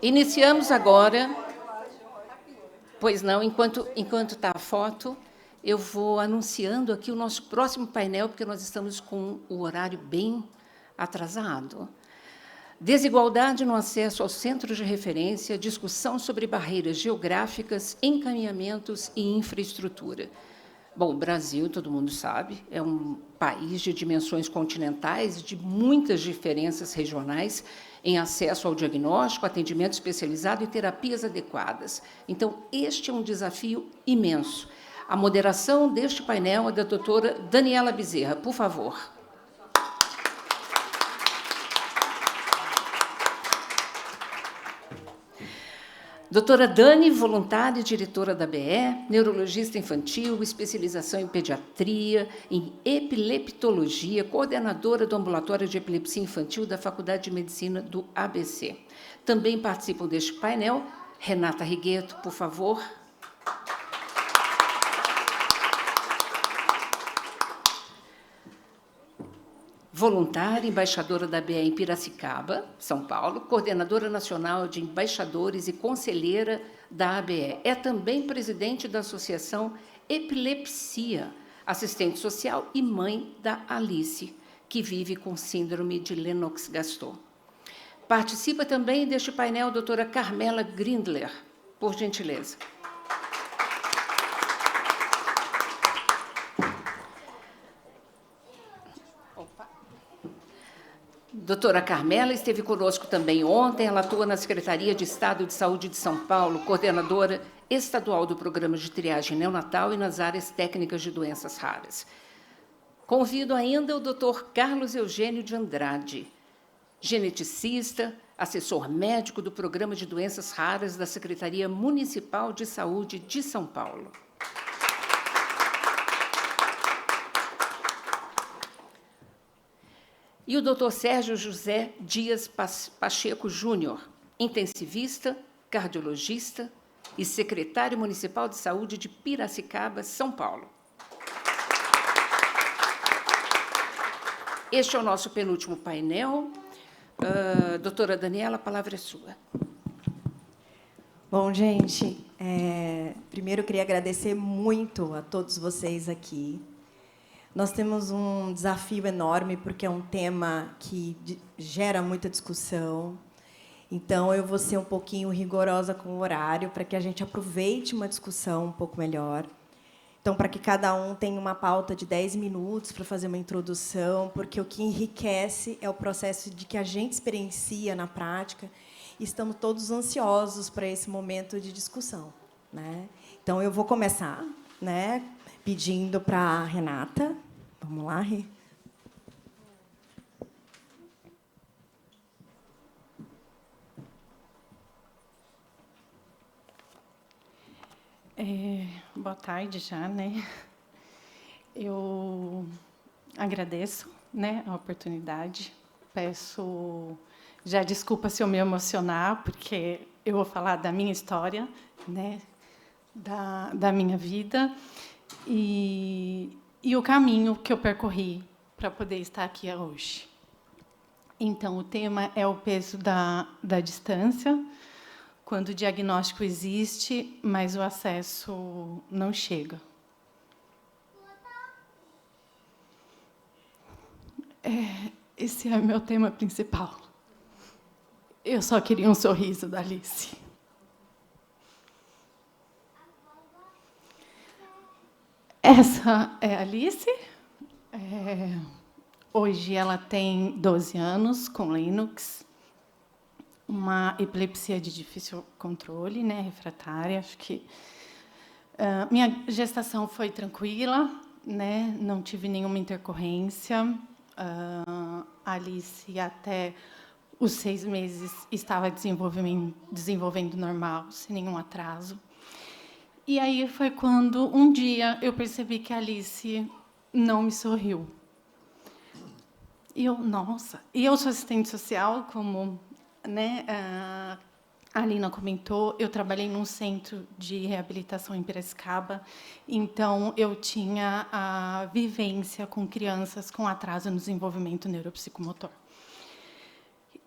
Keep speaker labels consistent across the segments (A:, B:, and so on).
A: Iniciamos agora. Pois não, enquanto está a foto, eu vou anunciando aqui o nosso próximo painel, porque nós estamos com o horário bem atrasado. Desigualdade no acesso aos centros de referência, discussão sobre barreiras geográficas, encaminhamentos e infraestrutura. Bom, o Brasil, todo mundo sabe, é um país de dimensões continentais e de muitas diferenças regionais em acesso ao diagnóstico, atendimento especializado e terapias adequadas. Então, este é um desafio imenso. A moderação deste painel é da doutora Daniela Bezerra. Por favor. Doutora Dani, voluntária e diretora da BE, neurologista infantil, especialização em pediatria, em epileptologia, coordenadora do ambulatório de epilepsia infantil da Faculdade de Medicina do ABC. Também participam deste painel Renata Rigueto, por favor. Voluntária, embaixadora da BE em Piracicaba, São Paulo, coordenadora nacional de embaixadores e conselheira da ABE. É também presidente da Associação Epilepsia, assistente social e mãe da Alice, que vive com síndrome de Lennox-Gastaut. Participa também deste painel a doutora Carmela Grindler, por gentileza. Doutora Carmela esteve conosco também ontem, ela atua na Secretaria de Estado de Saúde de São Paulo, coordenadora estadual do Programa de Triagem Neonatal e nas áreas técnicas de doenças raras. Convido ainda o doutor Carlos Eugênio de Andrade, geneticista, assessor médico do Programa de Doenças Raras da Secretaria Municipal de Saúde de São Paulo. E o doutor Sérgio José Dias Pacheco Júnior, intensivista, cardiologista e secretário municipal de saúde de Piracicaba, São Paulo. Este é o nosso penúltimo painel. Doutora Daniela, a palavra é sua.
B: Bom, gente, primeiro eu queria agradecer muito a todos vocês aqui. Nós temos um desafio enorme, porque é um tema que gera muita discussão. Então, eu vou ser um pouquinho rigorosa com o horário, para que a gente aproveite uma discussão um pouco melhor. Então, para que cada um tenha uma pauta de 10 minutos para fazer uma introdução, porque o que enriquece é o processo de que a gente experiencia na prática, e estamos todos ansiosos para esse momento de discussão, né? Então, eu vou começar, né, pedindo para a Renata. Vamos lá, Rê?
C: Boa tarde já, né? Eu agradeço, né, a oportunidade. Peço já desculpa se eu me emocionar, porque eu vou falar da minha história, né, da minha vida e o caminho que eu percorri para poder estar aqui hoje. Então, o tema é o peso da distância, quando o diagnóstico existe, mas o acesso não chega. Esse é o meu tema principal. Eu só queria um sorriso da Alice. Essa é a Alice. Hoje ela tem 12 anos, com Lennox, uma epilepsia de difícil controle, né, refratária. Acho que minha gestação foi tranquila, né, não tive nenhuma intercorrência. A Alice, até os 6 meses, estava desenvolvendo normal, sem nenhum atraso. E aí foi quando, um dia, eu percebi que a Alice não me sorriu. E eu, nossa... E eu sou assistente social, como, né, a Alina comentou, eu trabalhei num centro de reabilitação em Piracicaba, então eu tinha a vivência com crianças com atraso no desenvolvimento neuropsicomotor.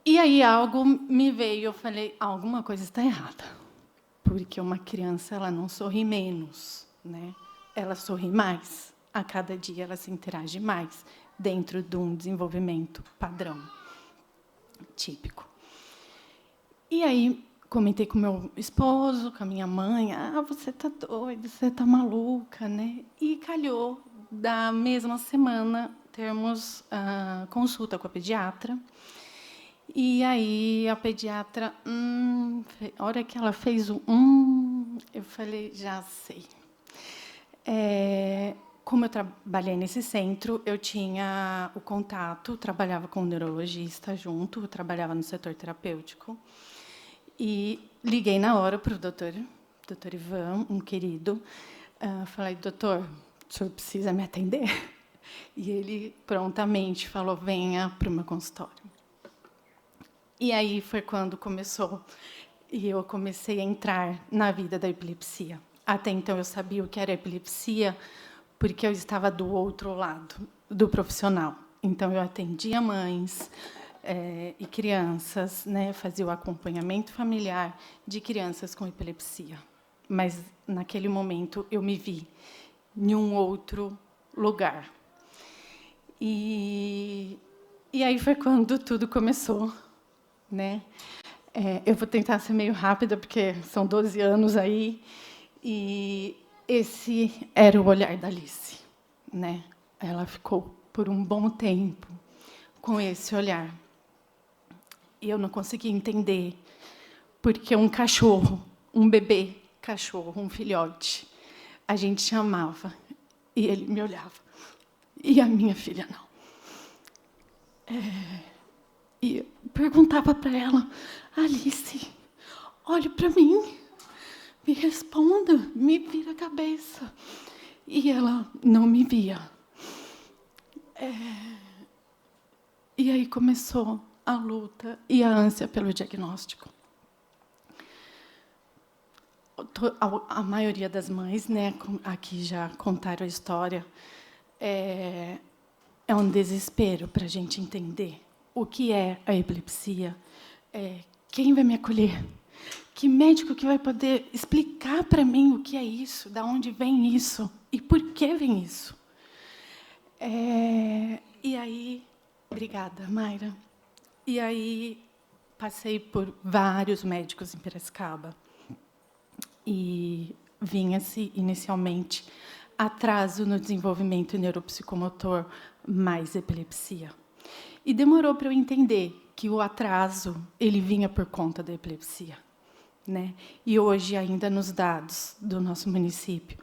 C: E aí algo me veio, eu falei, alguma coisa está errada, porque uma criança ela não sorri menos, né? Ela sorri mais. A cada dia ela se interage mais dentro de um desenvolvimento padrão, típico. E aí comentei com meu esposo, com a minha mãe, você está doida, você está maluca, né? E calhou da mesma semana termos consulta com a pediatra. E aí a pediatra, a hora que ela fez o eu falei, já sei. Como eu trabalhei nesse centro, eu tinha o contato, trabalhava com um neurologista junto, eu trabalhava no setor terapêutico. E liguei na hora para o doutor Ivan, um querido. Falei, doutor, o senhor precisa me atender? E ele prontamente falou, venha para o meu consultório. E aí foi quando começou, e eu comecei a entrar na vida da epilepsia. Até então eu sabia o que era epilepsia, porque eu estava do outro lado do profissional. Então eu atendia mães e crianças, né, fazia o acompanhamento familiar de crianças com epilepsia. Mas naquele momento eu me vi em um outro lugar. E aí foi quando tudo começou. Né? Eu vou tentar ser meio rápida, porque são 12 anos aí, e esse era o olhar da Alice. Né? Ela ficou por um bom tempo com esse olhar. E eu não conseguia entender, porque um cachorro, um bebê cachorro, um filhote, a gente chamava, e ele me olhava, e a minha filha não. E eu perguntava para ela, Alice, olhe para mim, me responda, me vira a cabeça. E ela não me via. E aí começou a luta e a ânsia pelo diagnóstico. A maioria das mães, né, aqui já contaram a história, é um desespero para a gente entender o que é a epilepsia, quem vai me acolher, que médico que vai poder explicar para mim o que é isso, de onde vem isso e por que vem isso. E aí, obrigada, Mayra. E aí passei por vários médicos em Piracicaba e vinha-se inicialmente atraso no desenvolvimento neuropsicomotor mais epilepsia. E demorou para eu entender que o atraso ele vinha por conta da epilepsia, né? E hoje ainda nos dados do nosso município,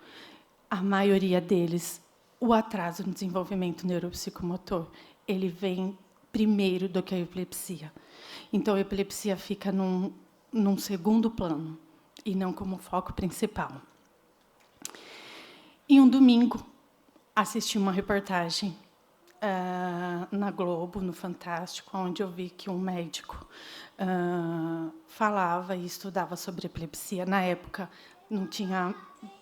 C: a maioria deles, o atraso no desenvolvimento neuropsicomotor, ele vem primeiro do que a epilepsia. Então a epilepsia fica num segundo plano e não como foco principal. E um domingo assisti uma reportagem na Globo, no Fantástico, onde eu vi que um médico falava e estudava sobre epilepsia. Na época, não tinha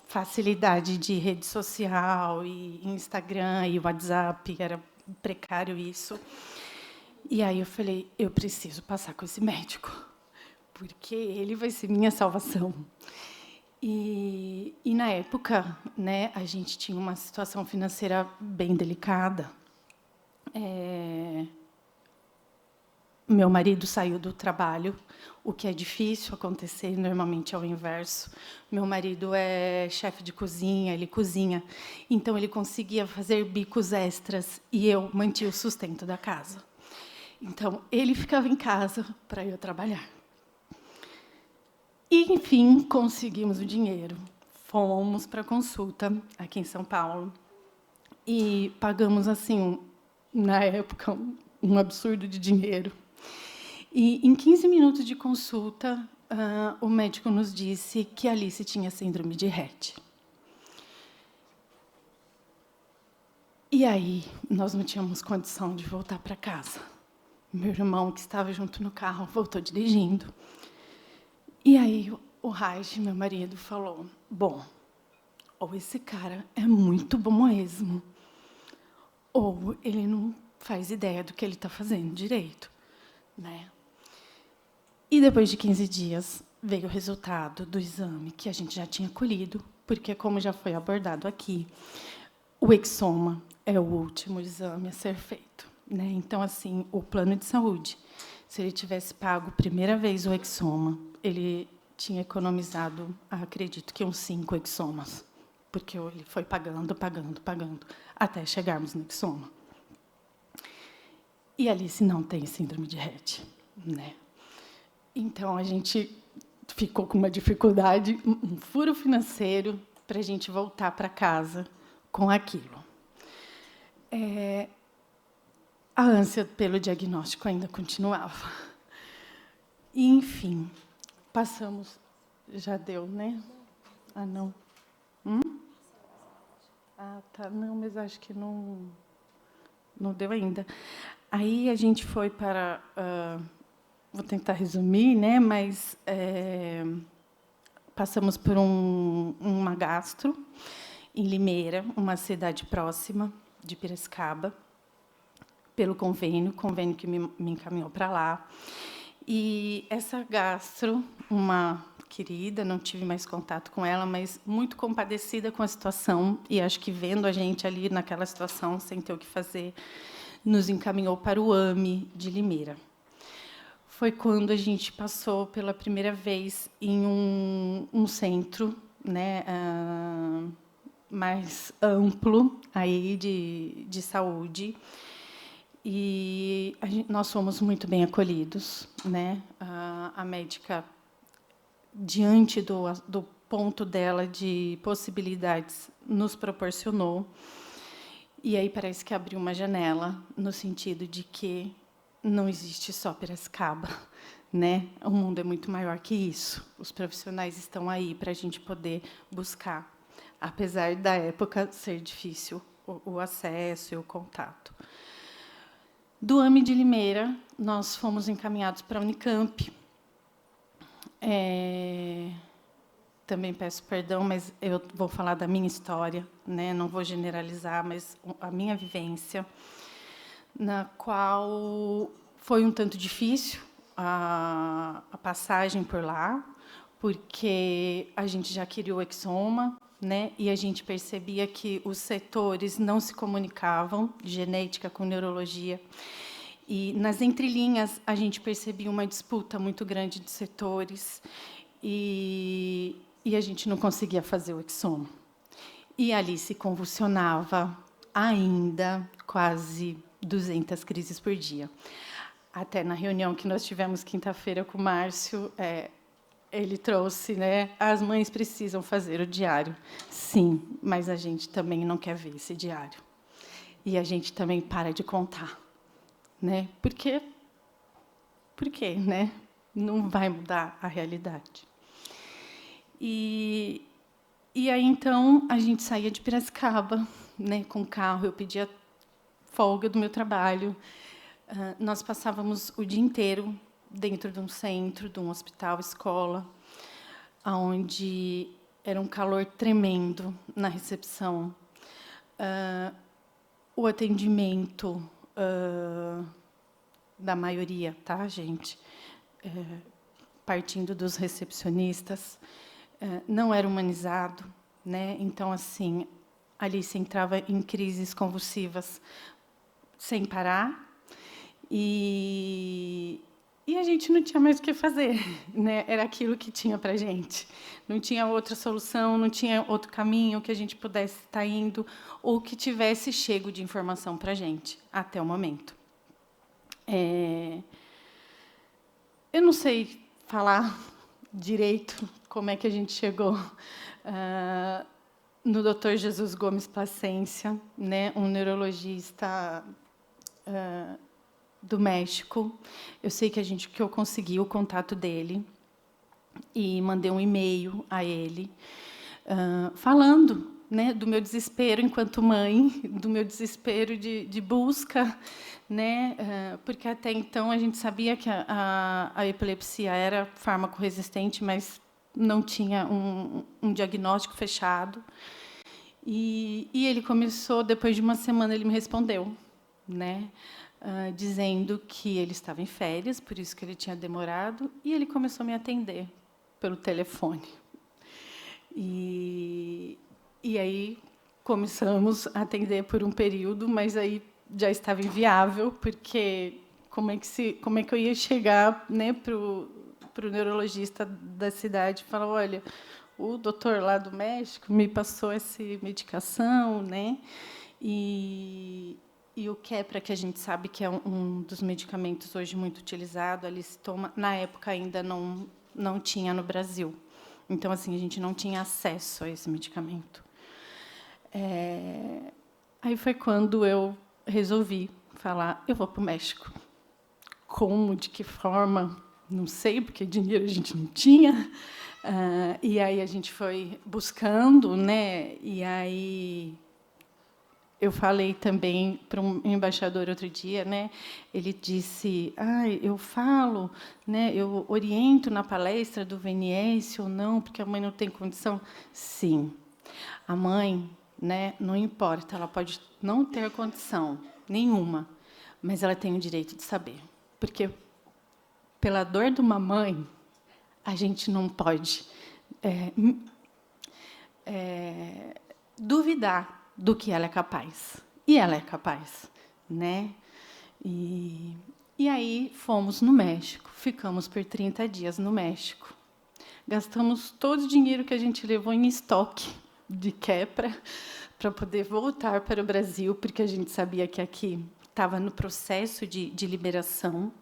C: facilidade de rede social, e Instagram, e WhatsApp, era precário isso. E aí eu falei, eu preciso passar com esse médico, porque ele vai ser minha salvação. E na época, né, a gente tinha uma situação financeira bem delicada. Meu marido saiu do trabalho, o que é difícil acontecer, normalmente é o inverso. Meu marido é chefe de cozinha, ele cozinha, então ele conseguia fazer bicos extras e eu mantinha o sustento da casa. Então, ele ficava em casa para eu trabalhar. E, enfim, conseguimos o dinheiro. Fomos para a consulta aqui em São Paulo e pagamos, assim, na época, um absurdo de dinheiro. E, em 15 minutos de consulta, o médico nos disse que a Alice tinha síndrome de Rett. E aí, nós não tínhamos condição de voltar para casa. Meu irmão, que estava junto no carro, voltou dirigindo. E aí, o Raj, meu marido, falou, bom, ou esse cara é muito bom mesmo, ou ele não faz ideia do que ele está fazendo direito. Né? E, depois de 15 dias, veio o resultado do exame que a gente já tinha colhido, porque, como já foi abordado aqui, o exoma é o último exame a ser feito, né? Então, assim, o plano de saúde, se ele tivesse pago a primeira vez o exoma, ele tinha economizado, acredito que uns 5 exomas, porque ele foi pagando, até chegarmos no exoma. E a Alice não tem síndrome de Rett, né? Então, a gente ficou com uma dificuldade, um furo financeiro, para a gente voltar para casa com aquilo. A ânsia pelo diagnóstico ainda continuava. E, enfim, passamos... Já deu, né? Ah, não. Ah, tá. Não, mas acho que não deu ainda. Aí a gente foi para... vou tentar resumir, né? Mas passamos por uma gastro em Limeira, uma cidade próxima de Piracicaba, pelo convênio que me encaminhou para lá. E essa gastro, uma querida, não tive mais contato com ela, mas muito compadecida com a situação, e acho que vendo a gente ali naquela situação, sem ter o que fazer, nos encaminhou para o AME de Limeira. Foi quando a gente passou pela primeira vez em um centro, né, mais amplo aí de saúde, e nós fomos muito bem acolhidos, né? A médica, diante do ponto dela de possibilidades, nos proporcionou. E aí parece que abriu uma janela, no sentido de que não existe só Piracicaba, né? O mundo é muito maior que isso. Os profissionais estão aí para a gente poder buscar, apesar da época ser difícil o acesso e o contato. Do AME de Limeira, nós fomos encaminhados para a Unicamp. Também peço perdão, mas eu vou falar da minha história, né? Não vou generalizar, mas a minha vivência, na qual foi um tanto difícil a passagem por lá, porque a gente já queria o exoma, né? E a gente percebia que os setores não se comunicavam, genética com neurologia. E, nas entrelinhas, a gente percebia uma disputa muito grande de setores, e a gente não conseguia fazer o exoma. E ali se convulsionava ainda quase 200 crises por dia. Até na reunião que nós tivemos quinta-feira com o Márcio, ele trouxe, né, as mães precisam fazer o diário. Sim, mas a gente também não quer ver esse diário. E a gente também para de contar, né? Por quê, né? Não vai mudar a realidade. E aí, então, a gente saía de Piracicaba, né, com o carro, eu pedia folga do meu trabalho. Nós passávamos o dia inteiro dentro de um centro, de um hospital, escola, onde era um calor tremendo na recepção. O atendimento da maioria, tá, gente? Partindo dos recepcionistas, não era humanizado, né? Então, assim, ali se entrava em crises convulsivas sem parar, e a gente não tinha mais o que fazer, né? Era aquilo que tinha para a gente. Não tinha outra solução, não tinha outro caminho que a gente pudesse estar indo, ou que tivesse chego de informação para a gente, até o momento. Eu não sei falar direito como é que a gente chegou no Dr. Jesus Gomes Plascencia, né, um neurologista do México. Eu sei que eu consegui o contato dele e mandei um e-mail a ele, falando, né, do meu desespero enquanto mãe, do meu desespero de busca, né, porque até então a gente sabia que a epilepsia era fármaco resistente, mas não tinha um diagnóstico fechado. E ele começou, depois de uma semana, ele me respondeu, né? dizendo que ele estava em férias, por isso que ele tinha demorado, e ele começou a me atender pelo telefone. E aí começamos a atender por um período, mas aí já estava inviável, porque como é que eu ia chegar, né, para o neurologista da cidade e falar, olha, o doutor lá do México me passou essa medicação, né? E o Keppra, que a gente sabe que é um dos medicamentos hoje muito utilizado, ali se toma, na época ainda não tinha no Brasil. Então, assim, a gente não tinha acesso a esse medicamento. Aí foi quando eu resolvi falar, eu vou para o México. Como, de que forma, não sei, porque dinheiro a gente não tinha. E aí a gente foi buscando, né? E aí eu falei também para um embaixador outro dia, né? Ele disse: eu falo, né? Eu oriento na palestra do VNS ou não, porque a mãe não tem condição. Sim, a mãe, né? Não importa, ela pode não ter condição nenhuma, mas ela tem o direito de saber, porque pela dor de uma mãe a gente não pode duvidar do que ela é capaz. E ela é capaz, né? E aí fomos no México, ficamos por 30 dias no México. Gastamos todo o dinheiro que a gente levou em estoque de Keppra para poder voltar para o Brasil, porque a gente sabia que aqui estava no processo de liberação.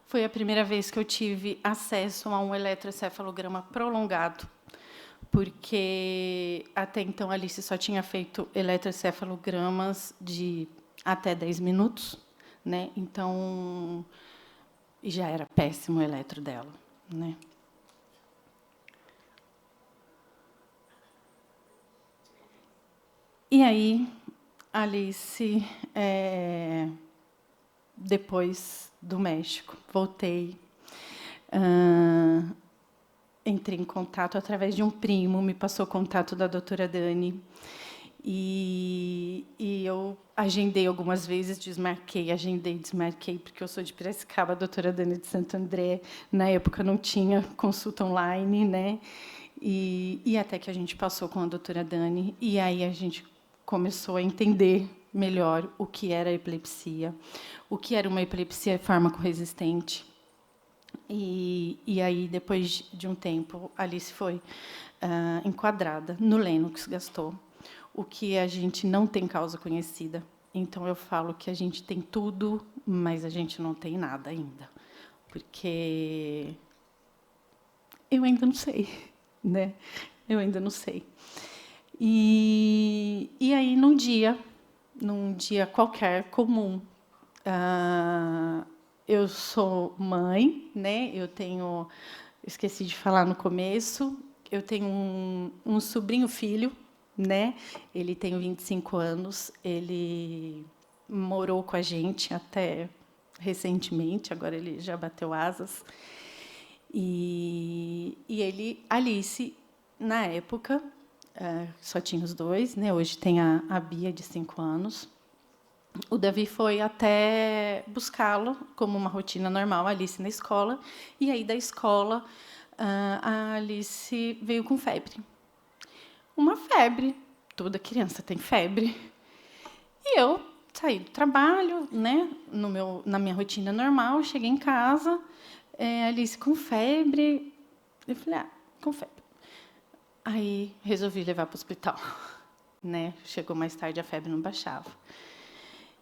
C: Foi a primeira vez que eu tive acesso a um eletroencefalograma prolongado, porque até então a Alice só tinha feito eletroencefalogramas de até 10 minutos, né? Então, já era péssimo o eletro dela, né? E aí, a Alice, depois do México, voltei. Entrei em contato através de um primo, me passou o contato da doutora Dani. E eu agendei algumas vezes, desmarquei, porque eu sou de Piracicaba, a doutora Dani de Santo André. Na época não tinha consulta online, né? E até que a gente passou com a doutora Dani, e aí a gente começou a entender melhor o que era a epilepsia, o que era uma epilepsia fármaco-resistente. E aí, depois de um tempo, a Alice foi enquadrada no Lennox-Gastaut, o que a gente não tem causa conhecida. Então, eu falo que a gente tem tudo, mas a gente não tem nada ainda, porque eu ainda não sei, né? Eu ainda não sei. E aí, num dia qualquer comum, eu sou mãe, né? Esqueci de falar no começo, eu tenho um sobrinho filho, né? Ele tem 25 anos, ele morou com a gente até recentemente, agora ele já bateu asas. E ele, Alice, na época, só tinha os dois, né? Hoje tem a Bia, de 5 anos. O Davi foi até buscá-lo, como uma rotina normal, a Alice na escola. E aí, da escola, a Alice veio com febre. Uma febre. Toda criança tem febre. E eu saí do trabalho, né, na minha rotina normal, cheguei em casa, a Alice com febre. Eu falei, com febre. Aí, resolvi levar para o hospital. Né? Chegou mais tarde, a febre não baixava.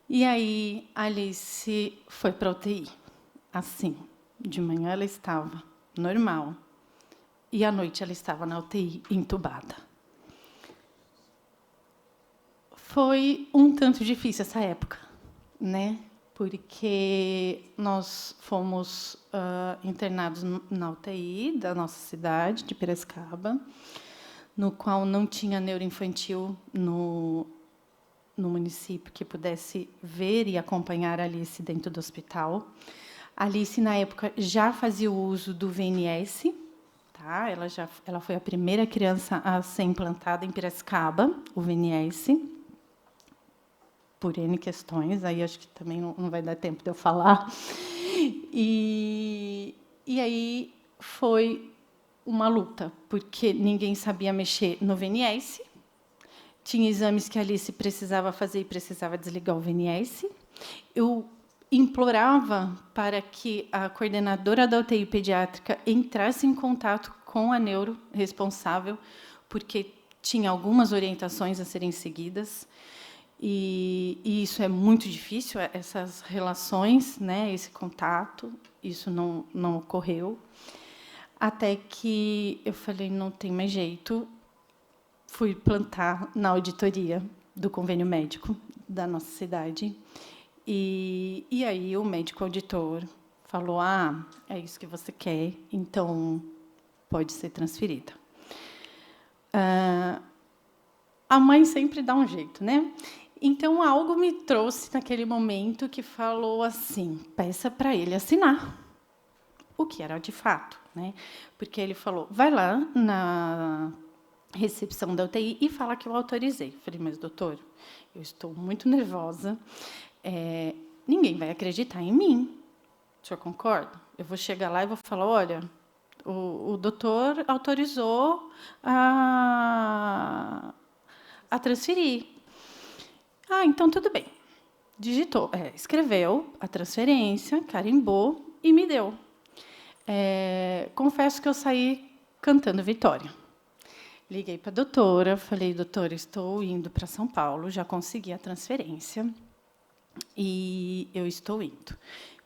C: E aí, a Alice foi para a UTI. Assim, de manhã ela estava normal. E à noite ela estava na UTI, entubada. Foi um tanto difícil essa época, né? Porque nós fomos internados na UTI da nossa cidade, de Piracicaba, no qual não tinha neuroinfantil no município que pudesse ver e acompanhar a Alice dentro do hospital. A Alice, na época, já fazia o uso do VNS. Tá? Ela foi a primeira criança a ser implantada em Piracicaba, o VNS. por N questões, aí acho que também não vai dar tempo de eu falar. E aí foi uma luta, porque ninguém sabia mexer no VNS, tinha exames que a Alice precisava fazer e precisava desligar o VNS. Eu implorava para que a coordenadora da UTI pediátrica entrasse em contato com a neuro responsável, porque tinha algumas orientações a serem seguidas. E isso é muito difícil, essas relações, né, esse contato, isso não ocorreu. Até que eu falei, não tem mais jeito, fui plantar na auditoria do convênio médico da nossa cidade. E aí o médico auditor falou, é isso que você quer, então pode ser transferida. A mãe sempre dá um jeito, né? Então, algo me trouxe naquele momento que falou assim, peça para ele assinar. O que era de fato, né? Porque ele falou, vai lá na recepção da UTI e fala que eu autorizei. Falei, mas, doutor, eu estou muito nervosa, ninguém vai acreditar em mim. O senhor concorda? Eu vou chegar lá e vou falar, olha, o doutor autorizou a transferir. Então tudo bem. Digitou, escreveu a transferência, carimbou e me deu. Confesso que eu saí cantando vitória. Liguei para a doutora, falei, doutora, estou indo para São Paulo, já consegui a transferência e eu estou indo.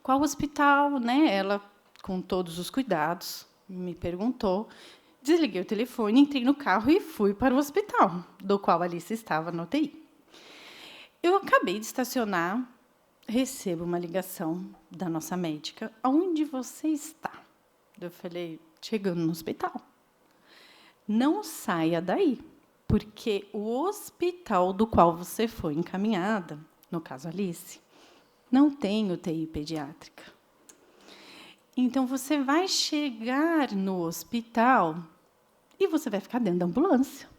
C: Qual hospital? Né? Ela, com todos os cuidados, me perguntou. Desliguei o telefone, entrei no carro e fui para o hospital, do qual a Alice estava na UTI. Eu acabei de estacionar, recebo uma ligação da nossa médica. Onde você está? Eu falei, chegando no hospital. Não saia daí, porque o hospital do qual você foi encaminhada, no caso Alice, não tem UTI pediátrica. Então, você vai chegar no hospital e você vai ficar dentro da ambulância,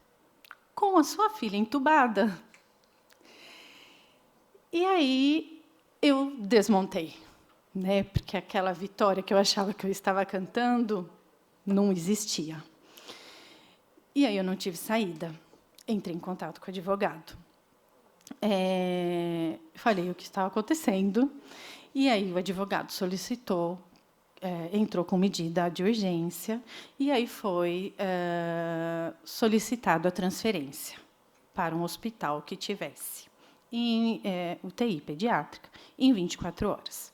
C: com a sua filha entubada. E aí eu desmontei, né? Porque aquela vitória que eu achava que eu estava cantando não existia. E aí eu não tive saída. Entrei em contato com o advogado. Falei o que estava acontecendo. E aí o advogado solicitou, entrou com medida de urgência, e aí foi solicitado a transferência para um hospital que tivesse em UTI pediátrica, em 24 horas.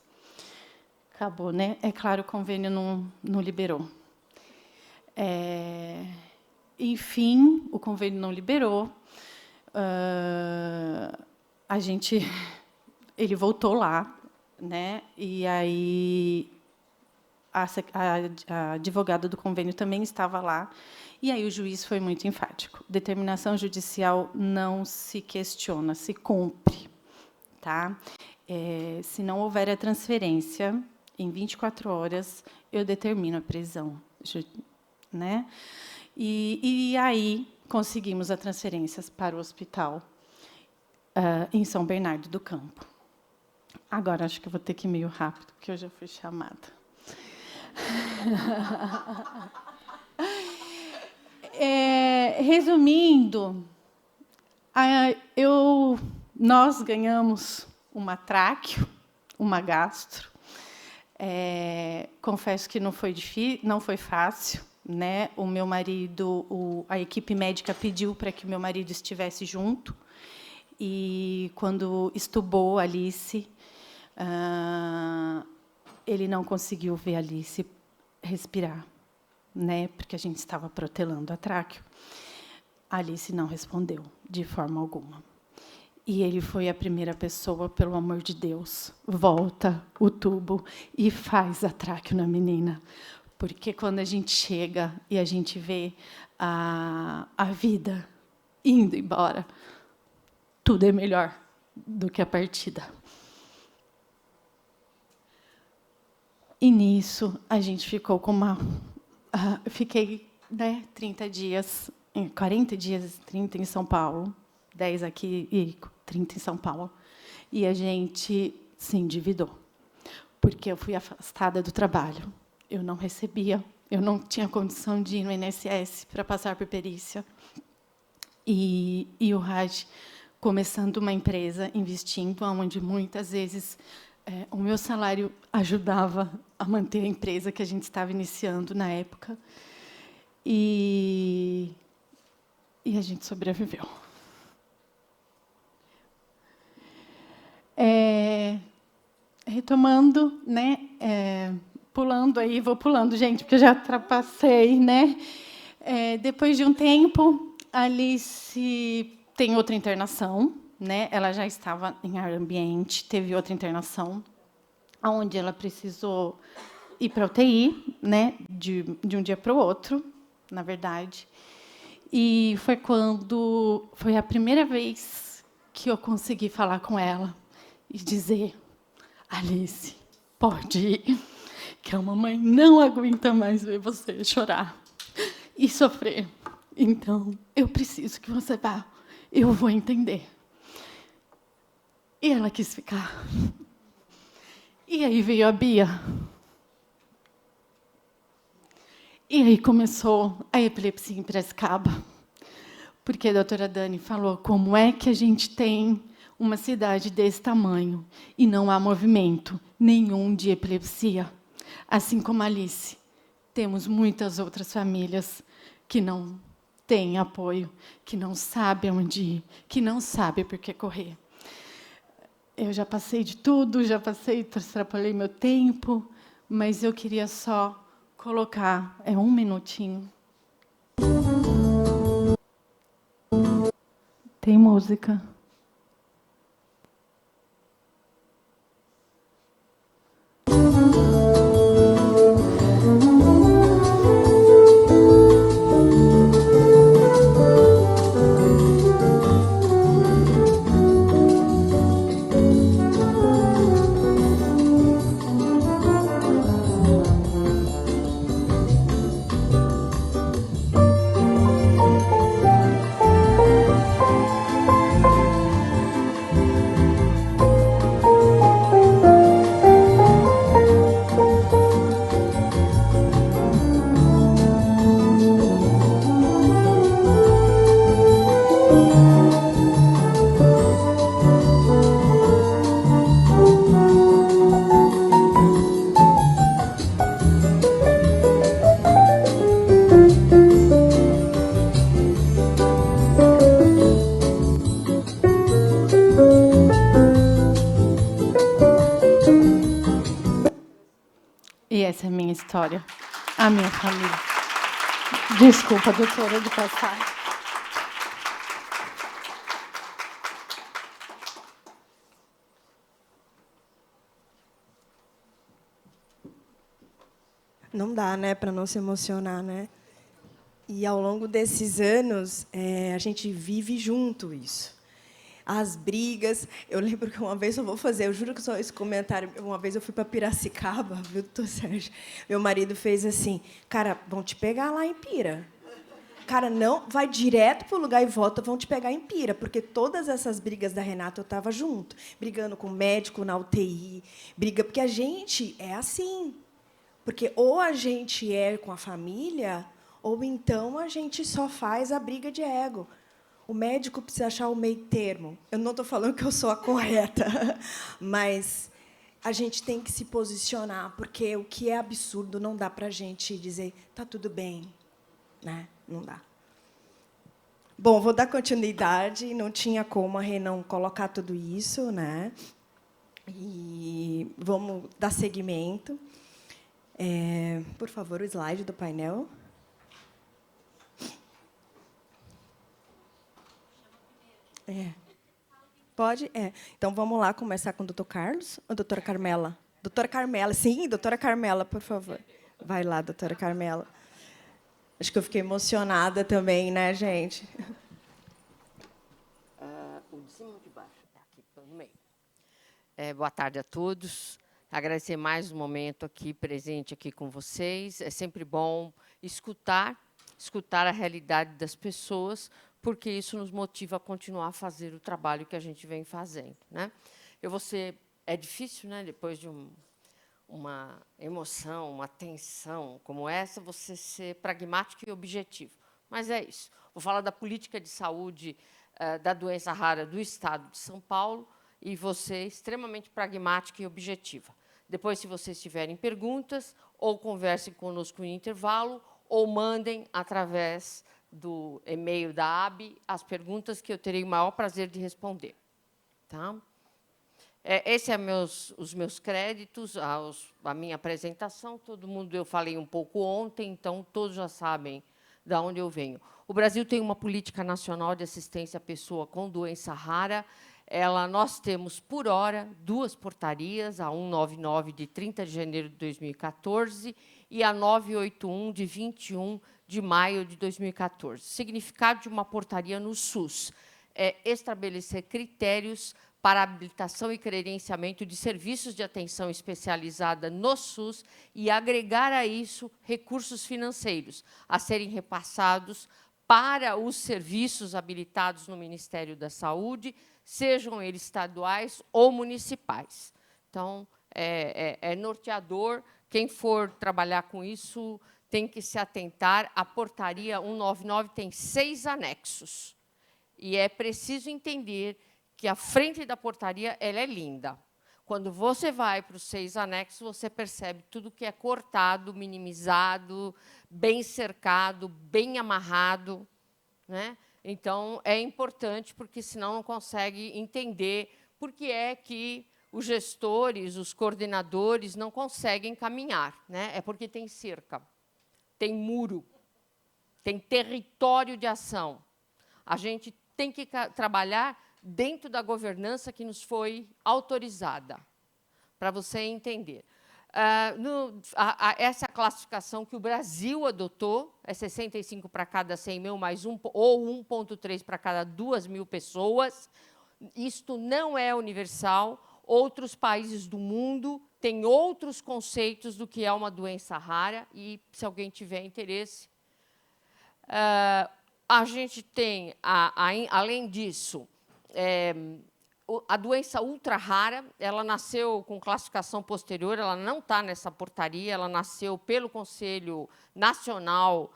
C: Acabou, né? É claro, o convênio não liberou. Enfim, o convênio não liberou. Ele voltou lá, né? E aí a advogada do convênio também estava lá. E aí o juiz foi muito enfático. Determinação judicial não se questiona, se cumpre. Tá? Se não houver a transferência, em 24 horas, eu determino a prisão. Né? E aí conseguimos as transferências para o hospital em São Bernardo do Campo. Agora, acho que eu vou ter que ir meio rápido, porque eu já fui chamada. Resumindo, nós ganhamos uma tráqueo, uma gastro. Confesso que não foi difícil, não foi fácil, né? O meu marido, a equipe médica pediu para que o meu marido estivesse junto, e quando estubou a Alice, ele não conseguiu ver a Alice respirar, né? Porque a gente estava protelando a tráqueo. A Alice não respondeu de forma alguma. E ele foi a primeira pessoa, pelo amor de Deus, volta o tubo e faz a tráqueo na menina. Porque quando a gente chega e a gente vê a vida indo embora, tudo é melhor do que a partida. E nisso a gente ficou com fiquei, né, 30 dias, 40 dias, 30 em São Paulo, 10 aqui e 30 em São Paulo. e a gente se endividou, porque eu fui afastada do trabalho. Eu não recebia, eu não tinha condição de ir no INSS para passar por perícia. E o Raj, começando uma empresa, investindo, onde muitas vezes o meu salário ajudava a manter a empresa que a gente estava iniciando na época. E a gente sobreviveu. Retomando, né? Pulando aí, vou pulando, gente, porque eu já ultrapassei, né? Depois de um tempo, a Alice tem outra internação, né? Ela já estava em ar ambiente, teve outra internação, onde ela precisou ir para a UTI, né? De um dia para o outro, na verdade. E foi a primeira vez que eu consegui falar com ela e dizer: Alice, pode ir, que a mamãe não aguenta mais ver você chorar e sofrer. Então, eu preciso que você vá. Eu vou entender. E ela quis ficar. E aí veio a Bia. E aí começou a epilepsia em Piracicaba. Porque a doutora Dani falou: como é que a gente tem uma cidade desse tamanho e não há movimento nenhum de epilepsia? Assim como a Alice, temos muitas outras famílias que não têm apoio, que não sabem onde ir, que não sabem por que correr. Eu já passei de tudo, já extrapolei meu tempo, mas eu queria só colocar, um minutinho. Tem música. E essa é a minha história, a minha família. Desculpa, doutora, de passar.
B: Não dá, né, para não se emocionar, né? E ao longo desses anos, a gente vive junto isso. As brigas. Eu lembro que uma vez eu vou fazer, eu juro que só esse comentário. Uma vez eu fui para Piracicaba, viu, doutor Sérgio? Meu marido fez assim: cara, vão te pegar lá em Pira. Cara, não, vai direto para o lugar e volta, vão te pegar em Pira, porque todas essas brigas da Renata eu estava junto, brigando com o médico na UTI, porque a gente é assim. Porque ou a gente é com a família, ou então a gente só faz a briga de ego. O médico precisa achar o meio termo. Eu não estou falando que eu sou a correta, mas a gente tem que se posicionar, porque o que é absurdo não dá para a gente dizer está tudo bem, né? Não dá. Bom, vou dar continuidade. Não tinha como a Rê não colocar tudo isso, né? E vamos dar seguimento. Por favor, o slide do painel. Pode? Então, vamos lá começar com o doutor Carlos ou doutora Carmela? Doutora Carmela, sim, doutora Carmela, por favor. Vai lá, doutora Carmela. Acho que eu fiquei emocionada também, né, gente?
D: O de cima ou de baixo? Aqui, estou no meio. Boa tarde a todos. Agradecer mais um momento aqui, presente aqui com vocês. É sempre bom escutar a realidade das pessoas, porque isso nos motiva a continuar a fazer o trabalho que a gente vem fazendo, né? É difícil, né, depois de uma emoção, uma tensão como essa, você ser pragmático e objetivo. Mas é isso. Vou falar da política de saúde da doença rara do Estado de São Paulo e vou ser extremamente pragmática e objetiva. Depois, se vocês tiverem perguntas, ou conversem conosco em intervalo, ou mandem através do e-mail da AB as perguntas que eu terei o maior prazer de responder. Tá? Esses são os meus créditos, a minha apresentação. Todo mundo, eu falei um pouco ontem, então todos já sabem de onde eu venho. O Brasil tem uma política nacional de assistência à pessoa com doença rara. Nós temos, por hora, 2 portarias, a 199, de 30 de janeiro de 2014, e a 981, de 21 de maio de 2014. O significado de uma portaria no SUS é estabelecer critérios para habilitação e credenciamento de serviços de atenção especializada no SUS e agregar a isso recursos financeiros a serem repassados para os serviços habilitados no Ministério da Saúde, sejam eles estaduais ou municipais. Então, é norteador. Quem for trabalhar com isso tem que se atentar. A portaria 199 tem 6 anexos. E é preciso entender que a frente da portaria ela é linda. Quando você vai para os 6 anexos, você percebe tudo que é cortado, minimizado, bem cercado, bem amarrado, né? Então, é importante, porque senão não consegue entender por que é que os gestores, os coordenadores, não conseguem caminhar, né? É porque tem cerca, tem muro, tem território de ação. A gente tem que trabalhar dentro da governança que nos foi autorizada, para você entender. Essa classificação que o Brasil adotou, é 65 para cada 100 mil, mais ou 1,3 para cada 2.000 pessoas. Isto não é universal. Outros países do mundo têm outros conceitos do que é uma doença rara, e, se alguém tiver interesse, a gente tem, além disso, a doença ultra rara. Ela nasceu com classificação posterior, ela não está nessa portaria, ela nasceu pelo Conselho Nacional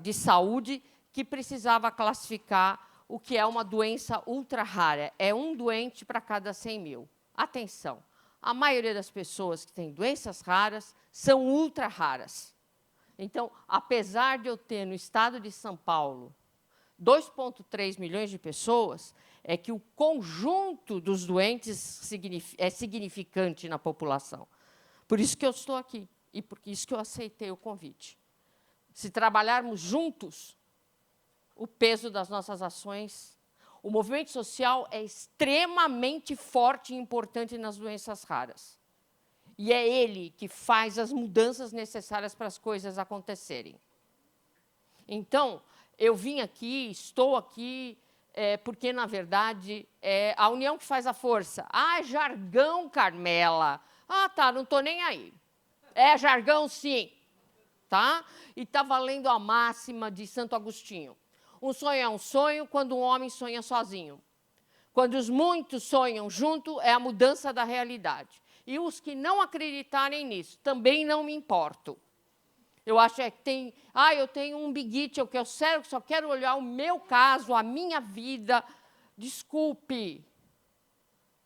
D: de Saúde, que precisava classificar o que é uma doença ultra rara. É um doente para cada 100 mil. Atenção, a maioria das pessoas que têm doenças raras são ultra raras. Então, apesar de eu ter, no estado de São Paulo, 2,3 milhões de pessoas, é que o conjunto dos doentes é significante na população. Por isso que eu estou aqui e por isso que eu aceitei o convite. Se trabalharmos juntos, o peso das nossas ações, o movimento social é extremamente forte e importante nas doenças raras. E é ele que faz as mudanças necessárias para as coisas acontecerem. Então, eu vim aqui, estou aqui, porque, na verdade, é a união que faz a força. Ah, é jargão, Carmela. Ah, tá, não estou nem aí. É jargão, sim. Tá? E está valendo a máxima de Santo Agostinho. Um sonho é um sonho quando um homem sonha sozinho. Quando os muitos sonham junto, é a mudança da realidade. E os que não acreditarem nisso, também não me importo. Eu acho que tem... eu tenho um biguite, eu só quero olhar o meu caso, a minha vida. Desculpe.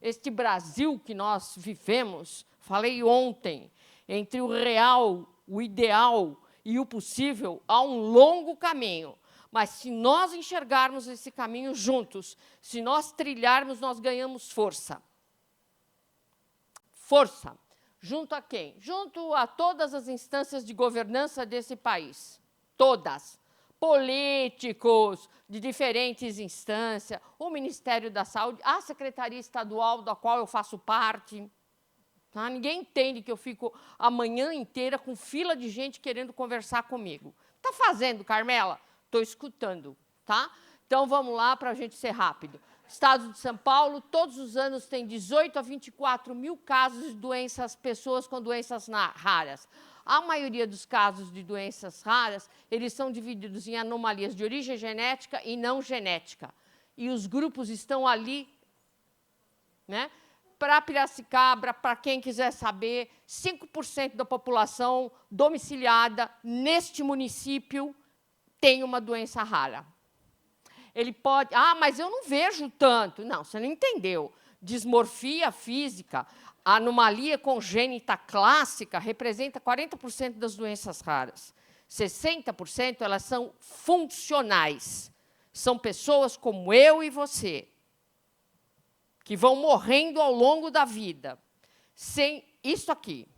D: Este Brasil que nós vivemos, falei ontem, entre o real, o ideal e o possível, há um longo caminho. Mas, se nós enxergarmos esse caminho juntos, se nós trilharmos, nós ganhamos força. Força. Junto a quem? Junto a todas as instâncias de governança desse país. Todas. Políticos de diferentes instâncias, o Ministério da Saúde, a Secretaria Estadual, da qual eu faço parte. Tá? Ninguém entende que eu fico a manhã inteira com fila de gente querendo conversar comigo. Está fazendo, Carmela? Estou escutando. Tá? Então, vamos lá para a gente ser rápido. Estado de São Paulo, todos os anos, tem 18 a 24 mil casos de pessoas com doenças raras. A maioria dos casos de doenças raras, eles são divididos em anomalias de origem genética e não genética. E os grupos estão ali, né? para Piracicaba, para quem quiser saber, 5% da população domiciliada neste município tem uma doença rara. Ele pode... Ah, mas eu não vejo tanto. Não, você não entendeu. Dismorfia física, anomalia congênita clássica, representa 40% das doenças raras. 60% elas são funcionais. São pessoas como eu e você, que vão morrendo ao longo da vida, sem isso aqui.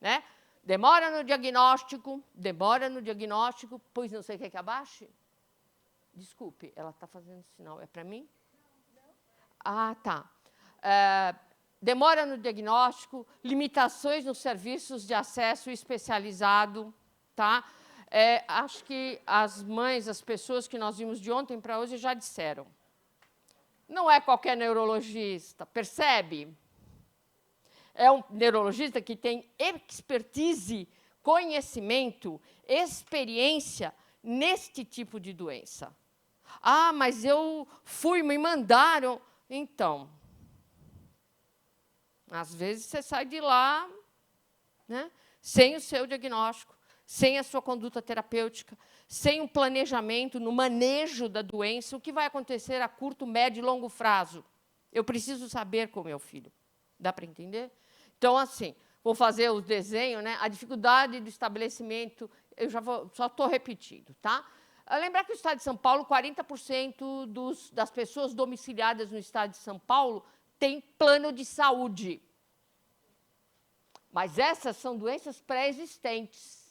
D: Né? Demora no diagnóstico, pois não sei o que abaixe. Desculpe, ela está fazendo sinal. É para mim? Não. Ah, tá. Demora no diagnóstico, limitações nos serviços de acesso especializado. Tá? Acho que as mães, as pessoas que nós vimos de ontem para hoje já disseram. Não é qualquer neurologista, percebe? É um neurologista que tem expertise, conhecimento, experiência neste tipo de doença. Ah, mas eu fui, me mandaram. Então, às vezes você sai de lá, né, sem o seu diagnóstico, sem a sua conduta terapêutica, sem um planejamento no manejo da doença, o que vai acontecer a curto, médio e longo prazo? Eu preciso saber com o meu filho. Dá para entender? Então, assim, vou fazer o desenho, né? A dificuldade do estabelecimento, eu só estou repetindo, tá? Lembrar que o Estado de São Paulo, 40% das pessoas domiciliadas no Estado de São Paulo têm plano de saúde. Mas essas são doenças pré-existentes.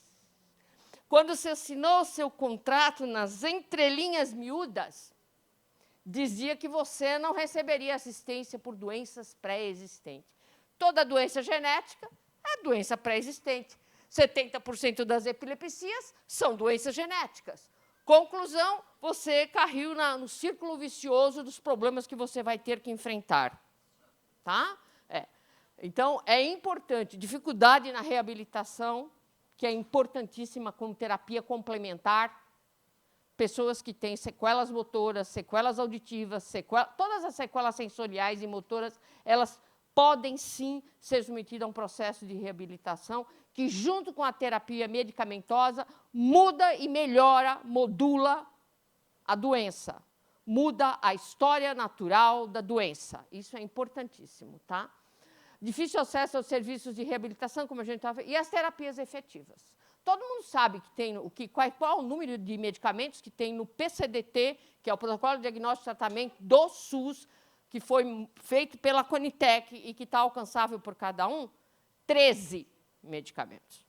D: Quando você assinou o seu contrato nas entrelinhas miúdas, dizia que você não receberia assistência por doenças pré-existentes. Toda doença genética é doença pré-existente. 70% das epilepsias são doenças genéticas. Conclusão, você caiu no círculo vicioso dos problemas que você vai ter que enfrentar. Tá? Então, é importante, dificuldade na reabilitação, que é importantíssima como terapia complementar, pessoas que têm sequelas motoras, sequelas auditivas, todas as sequelas sensoriais e motoras, elas podem, sim, ser submetidas a um processo de reabilitação que, junto com a terapia medicamentosa, muda e melhora, modula a doença, muda a história natural da doença. Isso é importantíssimo, tá? Difícil acesso aos serviços de reabilitação, como a gente estava... E as terapias efetivas. Todo mundo sabe que tem qual o número de medicamentos que tem no PCDT, que é o Protocolo de Diagnóstico e Tratamento do SUS, que foi feito pela Conitec e que está alcançável por cada um? 13 medicamentos.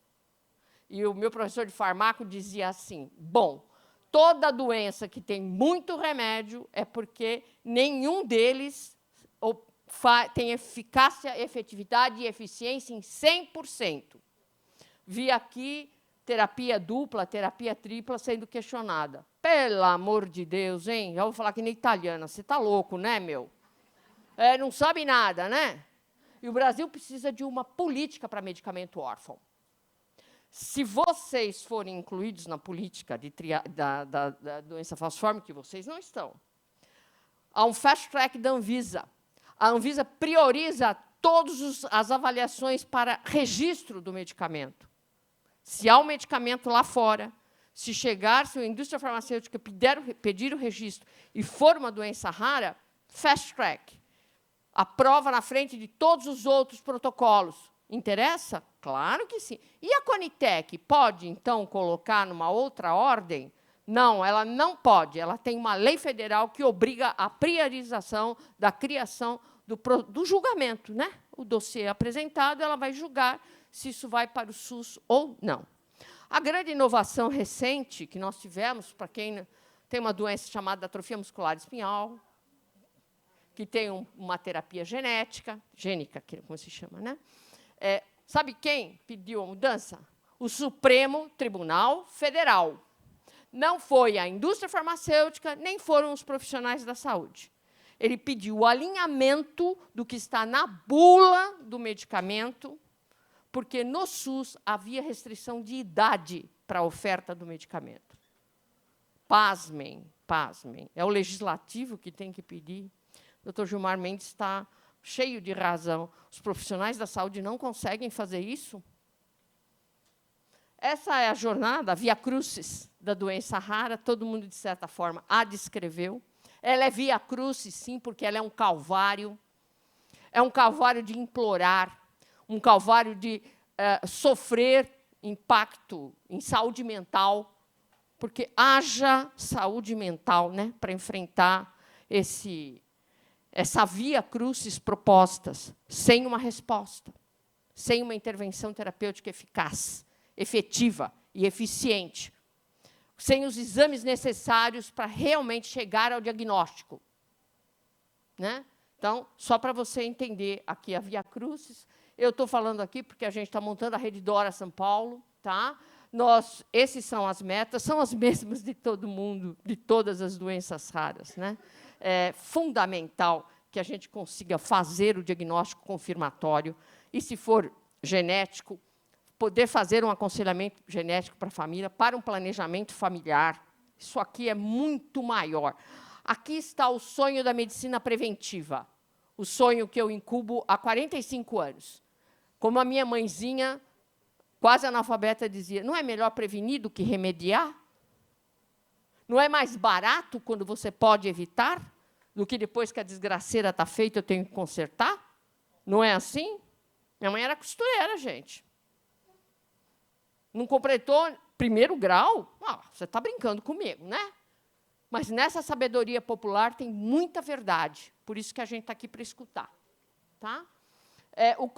D: E o meu professor de farmácia dizia assim, bom, toda doença que tem muito remédio é porque nenhum deles tem eficácia, efetividade e eficiência em 100%. Vi aqui terapia dupla, terapia tripla sendo questionada. Pelo amor de Deus, hein? Eu vou falar que nem italiana. Você está louco, né, meu? Não sabe nada, né? E o Brasil precisa de uma política para medicamento órfão. Se vocês forem incluídos na política da doença falciforme, que vocês não estão, há um fast track da Anvisa. A Anvisa prioriza todas as avaliações para registro do medicamento. Se há um medicamento lá fora, se a indústria farmacêutica pedir o registro e for uma doença rara, fast track. Aprova na frente de todos os outros protocolos. Interessa? Claro que sim. E a Conitec pode, então, colocar numa outra ordem? Não, ela não pode. Ela tem uma lei federal que obriga a priorização da criação do julgamento. Né? O dossiê apresentado, ela vai julgar se isso vai para o SUS ou não. A grande inovação recente que nós tivemos, para quem tem uma doença chamada atrofia muscular espinhal, que tem uma terapia gênica, como se chama, né? Sabe quem pediu a mudança? O Supremo Tribunal Federal. Não foi a indústria farmacêutica, nem foram os profissionais da saúde. Ele pediu o alinhamento do que está na bula do medicamento, porque no SUS havia restrição de idade para a oferta do medicamento. Pasmem, pasmem. É o legislativo que tem que pedir. O doutor Gilmar Mendes está cheio de razão. Os profissionais da saúde não conseguem fazer isso? Essa é a jornada, a via crucis da doença rara, todo mundo, de certa forma, a descreveu. Ela é via crucis, sim, porque ela é um calvário de implorar, um calvário de sofrer impacto em saúde mental, porque haja saúde mental, né, para enfrentar essa via crucis propostas, sem uma resposta, sem uma intervenção terapêutica eficaz, efetiva e eficiente, sem os exames necessários para realmente chegar ao diagnóstico. Né? Então, só para você entender aqui a via crucis, eu estou falando aqui porque a gente está montando a Rede Dora São Paulo. Tá? Esses são as metas, são as mesmas de todo mundo, de todas as doenças raras. Né? É fundamental que a gente consiga fazer o diagnóstico confirmatório e, se for genético, poder fazer um aconselhamento genético para a família, para um planejamento familiar. Isso aqui é muito maior. Aqui está o sonho da medicina preventiva, o sonho que eu incubo há 45 anos. Como a minha mãezinha, quase analfabeta, dizia, não é melhor prevenir do que remediar? Não é mais barato quando você pode evitar, do que depois que a desgraceira está feita, eu tenho que consertar? Não é assim? Minha mãe era costureira, gente. Não completou primeiro grau? Você está brincando comigo, né? Mas nessa sabedoria popular tem muita verdade. Por isso que a gente está aqui para escutar. Tá? O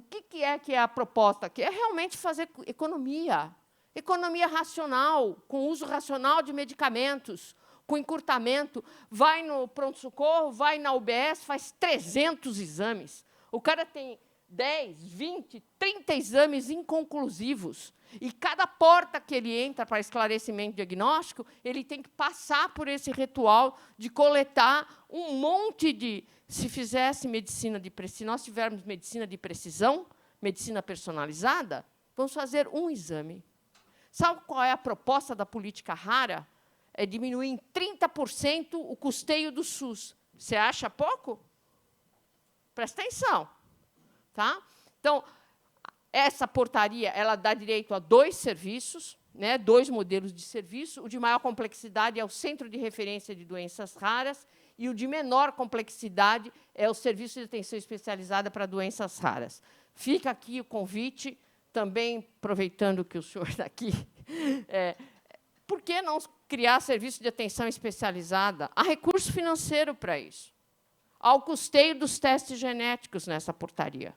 D: que é a proposta aqui? É realmente fazer economia. Economia racional, com uso racional de medicamentos, com encurtamento. Vai no pronto-socorro, vai na UBS, faz 300 exames. O cara tem 10, 20, 30 exames inconclusivos. E cada porta que ele entra para esclarecimento diagnóstico, ele tem que passar por esse ritual de coletar um monte de... Se fizesse medicina de precisão, se nós tivermos medicina de precisão, medicina personalizada, vamos fazer um exame. Sabe qual é a proposta da política rara? É diminuir em 30% o custeio do SUS. Você acha pouco? Presta atenção. Tá? Então, essa portaria ela dá direito a 2 serviços, né, 2 modelos de serviço. O de maior complexidade é o Centro de Referência de Doenças Raras e o de menor complexidade é o Serviço de Atenção Especializada para Doenças Raras. Fica aqui o convite, também aproveitando que o senhor está aqui, por que não criar serviço de atenção especializada? Há recurso financeiro para isso. Há o custeio dos testes genéticos nessa portaria.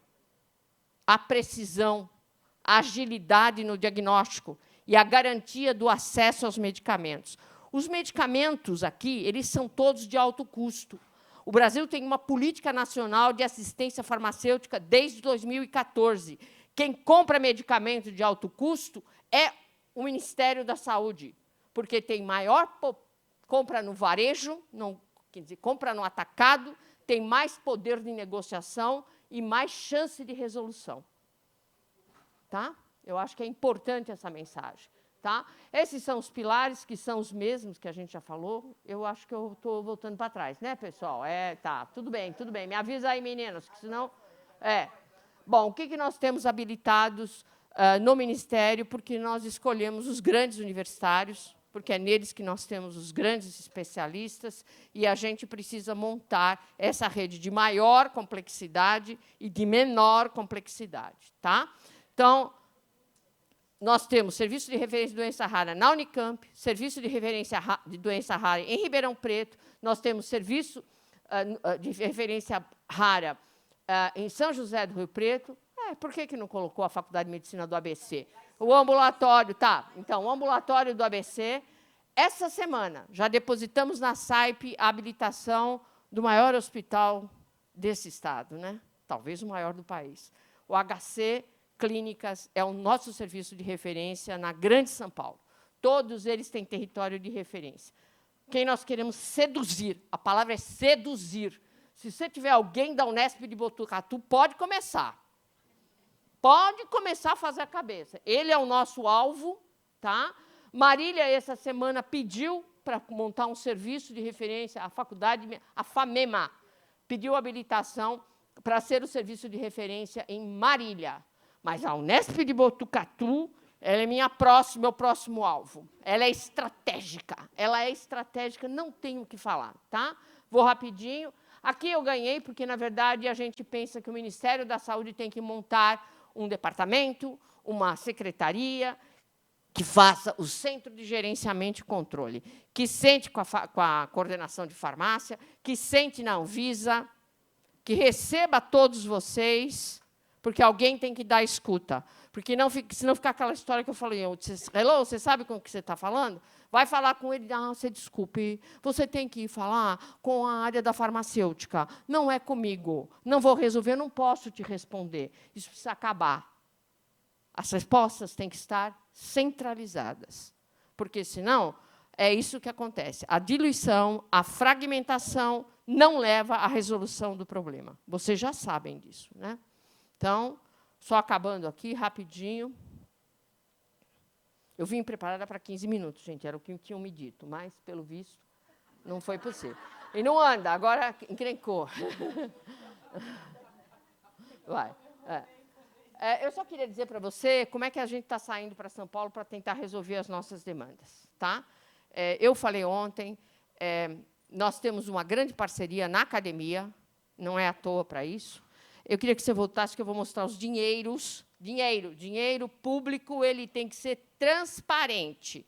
D: A precisão, a agilidade no diagnóstico e a garantia do acesso aos medicamentos. Os medicamentos aqui, eles são todos de alto custo. O Brasil tem uma política nacional de assistência farmacêutica desde 2014. Quem compra medicamento de alto custo é o Ministério da Saúde, porque tem maior compra no varejo, quer dizer, compra no atacado, tem mais poder de negociação e mais chance de resolução. Tá? Eu acho que é importante essa mensagem. Tá? Esses são os pilares, que são os mesmos que a gente já falou. Eu acho que eu estou voltando para trás, né, pessoal? Tá, tudo bem, tudo bem. Me avisa aí, meninos, que senão... Bom, o que nós temos habilitados no Ministério? Porque nós escolhemos os grandes universitários, porque é neles que nós temos os grandes especialistas, e a gente precisa montar essa rede de maior complexidade e de menor complexidade. Tá? Então, nós temos serviço de referência de doença rara na Unicamp, serviço de referência de doença rara em Ribeirão Preto, nós temos serviço de referência rara em São José do Rio Preto. Por que não colocou a Faculdade de Medicina do ABC? O ambulatório, tá. Então, o ambulatório do ABC, essa semana, já depositamos na SAIP a habilitação do maior hospital desse estado, né? Talvez o maior do país. O HC Clínicas é o nosso serviço de referência na Grande São Paulo. Todos eles têm território de referência. Quem nós queremos seduzir? A palavra é seduzir. Se você tiver alguém da Unesp de Botucatu, pode começar. Pode começar a fazer a cabeça. Ele é o nosso alvo. Tá? Marília, essa semana, pediu para montar um serviço de referência à faculdade, a FAMEMA, pediu habilitação. para ser o serviço de referência em Marília. Mas a Unesp de Botucatu, ela é meu próximo alvo. Ela é estratégica. Ela é estratégica, não tenho o que falar. Tá? Vou rapidinho. Aqui eu ganhei, porque, na verdade, a gente pensa que o Ministério da Saúde tem que montar um departamento, uma secretaria, que faça o centro de gerenciamento e controle, que sente com a coordenação de farmácia, que sente na Anvisa, que receba todos vocês, porque alguém tem que dar escuta. Porque senão fica aquela história que eu falei, hello, você sabe com o que você está falando? Vai falar com ele, você desculpe, você tem que ir falar com a área da farmacêutica, não é comigo, não vou resolver, não posso te responder. Isso precisa acabar. As respostas têm que estar centralizadas, porque, senão, é isso que acontece. A diluição, a fragmentação não leva à resolução do problema. Vocês já sabem disso, né? Então, só acabando aqui, rapidinho. Eu vim preparada para 15 minutos, gente, era o que tinham me dito, mas, pelo visto, não foi possível. E não anda, agora encrencou. Vai. Eu só queria dizer para você como é que a gente está saindo para São Paulo para tentar resolver as nossas demandas. Tá? Eu falei ontem, nós temos uma grande parceria na academia, não é à toa para isso. Eu queria que você voltasse, que eu vou mostrar os dinheiros. Dinheiro público, ele tem que ser transparente.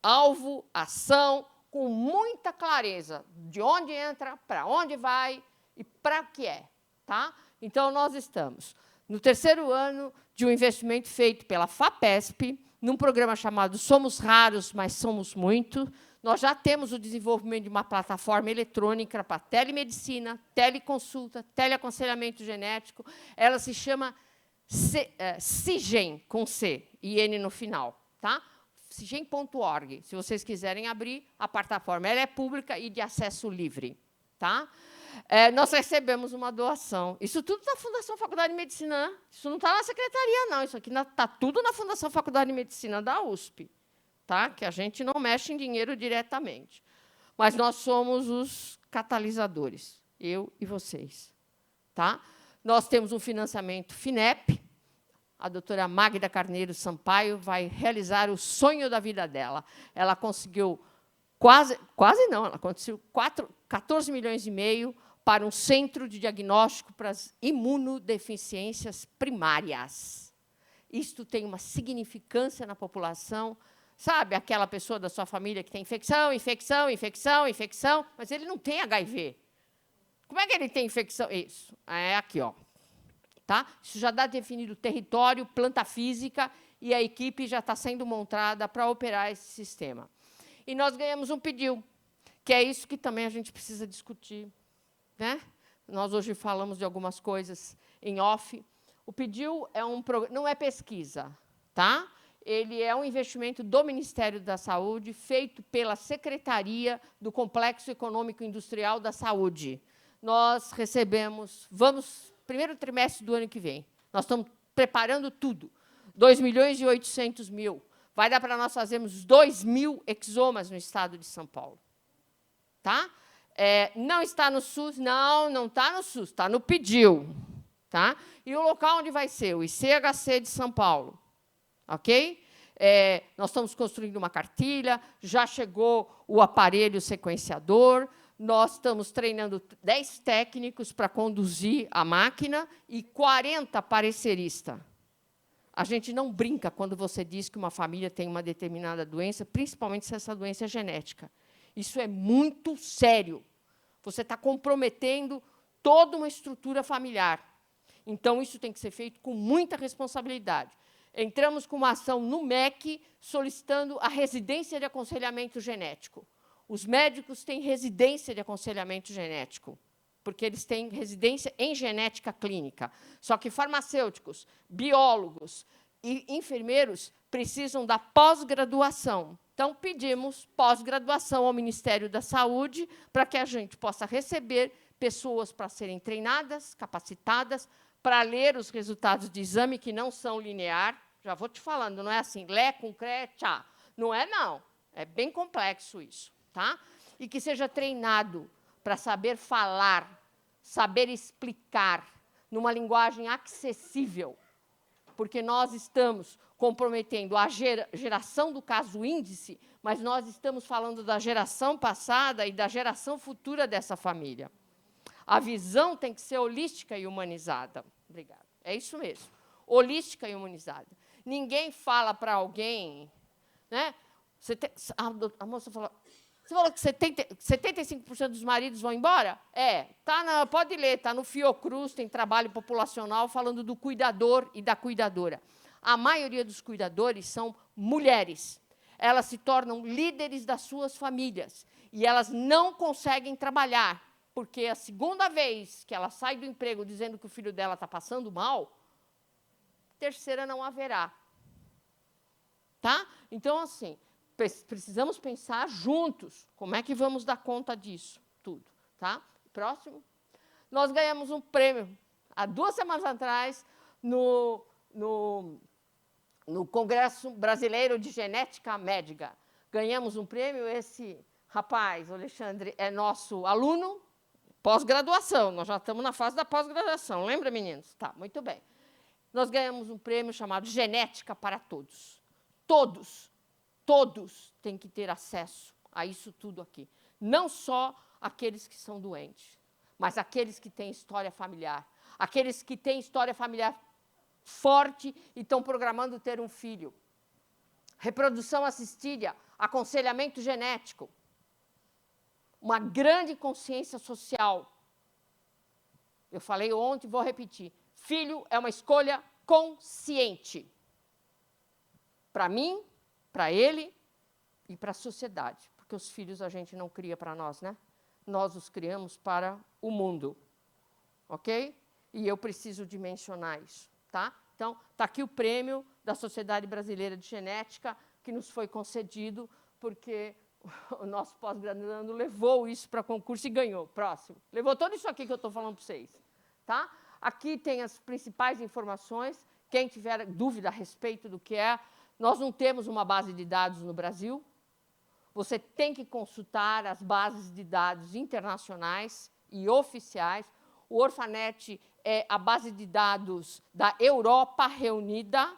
D: Alvo, ação, com muita clareza de onde entra, para onde vai e para que é. Tá? Então, nós estamos no 3º ano de um investimento feito pela FAPESP, num programa chamado Somos Raros, mas Somos Muito. Nós já temos o desenvolvimento de uma plataforma eletrônica para telemedicina, teleconsulta, teleaconselhamento genético. Ela se chama CIGEM, com C e N no final. Tá? CIGEM.org. Se vocês quiserem abrir, a plataforma ela é pública e de acesso livre. Tá? Nós recebemos uma doação. Isso tudo da Fundação Faculdade de Medicina. Né? Isso não está na secretaria, não. Isso aqui está tudo na Fundação Faculdade de Medicina da USP. Tá? Que a gente não mexe em dinheiro diretamente. Mas nós somos os catalisadores, eu e vocês. Tá? Nós temos um financiamento FINEP. A doutora Magda Carneiro Sampaio vai realizar o sonho da vida dela. Ela conseguiu quase não, ela conseguiu 14 milhões e meio para um centro de diagnóstico para as imunodeficiências primárias. Isto tem uma significância na população. Sabe aquela pessoa da sua família que tem infecção, mas ele não tem HIV. Como é que ele tem infecção? Isso, é aqui, ó. Tá? Isso já dá definido o território, planta física, e a equipe já está sendo montada para operar esse sistema. E nós ganhamos um PDIL, que é isso que também a gente precisa discutir. Né? Nós hoje falamos de algumas coisas em off. O PDIL não é pesquisa. Tá? Ele é um investimento do Ministério da Saúde, feito pela Secretaria do Complexo Econômico Industrial da Saúde. Nós recebemos, primeiro trimestre do ano que vem, nós estamos preparando tudo, 2.800.000. Vai dar para nós fazermos 2.000 exomas no estado de São Paulo. Tá? Não está no SUS? Não está no SUS, está no PDIL. Tá? E o local onde vai ser? O ICHC de São Paulo. Ok? Nós estamos construindo uma cartilha, já chegou o aparelho sequenciador, nós estamos treinando 10 técnicos para conduzir a máquina e 40 pareceristas. A gente não brinca quando você diz que uma família tem uma determinada doença, principalmente se essa doença é genética. Isso é muito sério. Você está comprometendo toda uma estrutura familiar. Então, isso tem que ser feito com muita responsabilidade. Entramos com uma ação no MEC, solicitando a residência de aconselhamento genético. Os médicos têm residência de aconselhamento genético, porque eles têm residência em genética clínica. Só que farmacêuticos, biólogos e enfermeiros precisam da pós-graduação. Então, pedimos pós-graduação ao Ministério da Saúde para que a gente possa receber pessoas para serem treinadas, capacitadas, para ler os resultados de exame, que não são linear. Já vou te falando, não é assim, lé, com cré, tchá. Não é, não. É bem complexo isso. Tá? E que seja treinado para saber falar saber explicar numa linguagem acessível, porque nós estamos comprometendo a geração do caso índice, mas nós estamos falando da geração passada e da geração futura dessa família. A visão tem que ser holística e humanizada. Obrigada. É isso mesmo. Holística e humanizada. Ninguém fala para alguém, né? A moça falou, você falou que 75% dos maridos vão embora? Pode ler, está no Fiocruz, tem trabalho populacional falando do cuidador e da cuidadora. A maioria dos cuidadores são mulheres. Elas se tornam líderes das suas famílias e elas não conseguem trabalhar, porque a segunda vez que ela sai do emprego dizendo que o filho dela está passando mal, terceira não haverá. Tá? Então, assim, precisamos pensar juntos como é que vamos dar conta disso tudo. Tá? Próximo. Nós ganhamos um prêmio, há 2 semanas atrás, no Congresso Brasileiro de Genética Médica. Ganhamos um prêmio, esse rapaz, o Alexandre, é nosso aluno, pós-graduação, nós já estamos na fase da pós-graduação, lembra, meninos? Tá, muito bem. Nós ganhamos um prêmio chamado Genética para Todos. Todos têm que ter acesso a isso tudo aqui. Não só aqueles que são doentes, mas aqueles que têm história familiar. Aqueles que têm história familiar forte e estão programando ter um filho. Reprodução assistida, aconselhamento genético. Uma grande consciência social. Eu falei ontem, vou repetir. Filho é uma escolha consciente. Para mim, para ele e para a sociedade. Porque os filhos a gente não cria para nós, né? Nós os criamos para o mundo. Ok? E eu preciso dimensionar isso. Tá? Então, está aqui o prêmio da Sociedade Brasileira de Genética, que nos foi concedido, porque o nosso pós-graduando levou isso para concurso e ganhou. Próximo. Levou tudo isso aqui que eu estou falando para vocês. Tá? Aqui tem as principais informações. Quem tiver dúvida a respeito do que é, nós não temos uma base de dados no Brasil. Você tem que consultar as bases de dados internacionais e oficiais. O Orfanet é a base de dados da Europa reunida.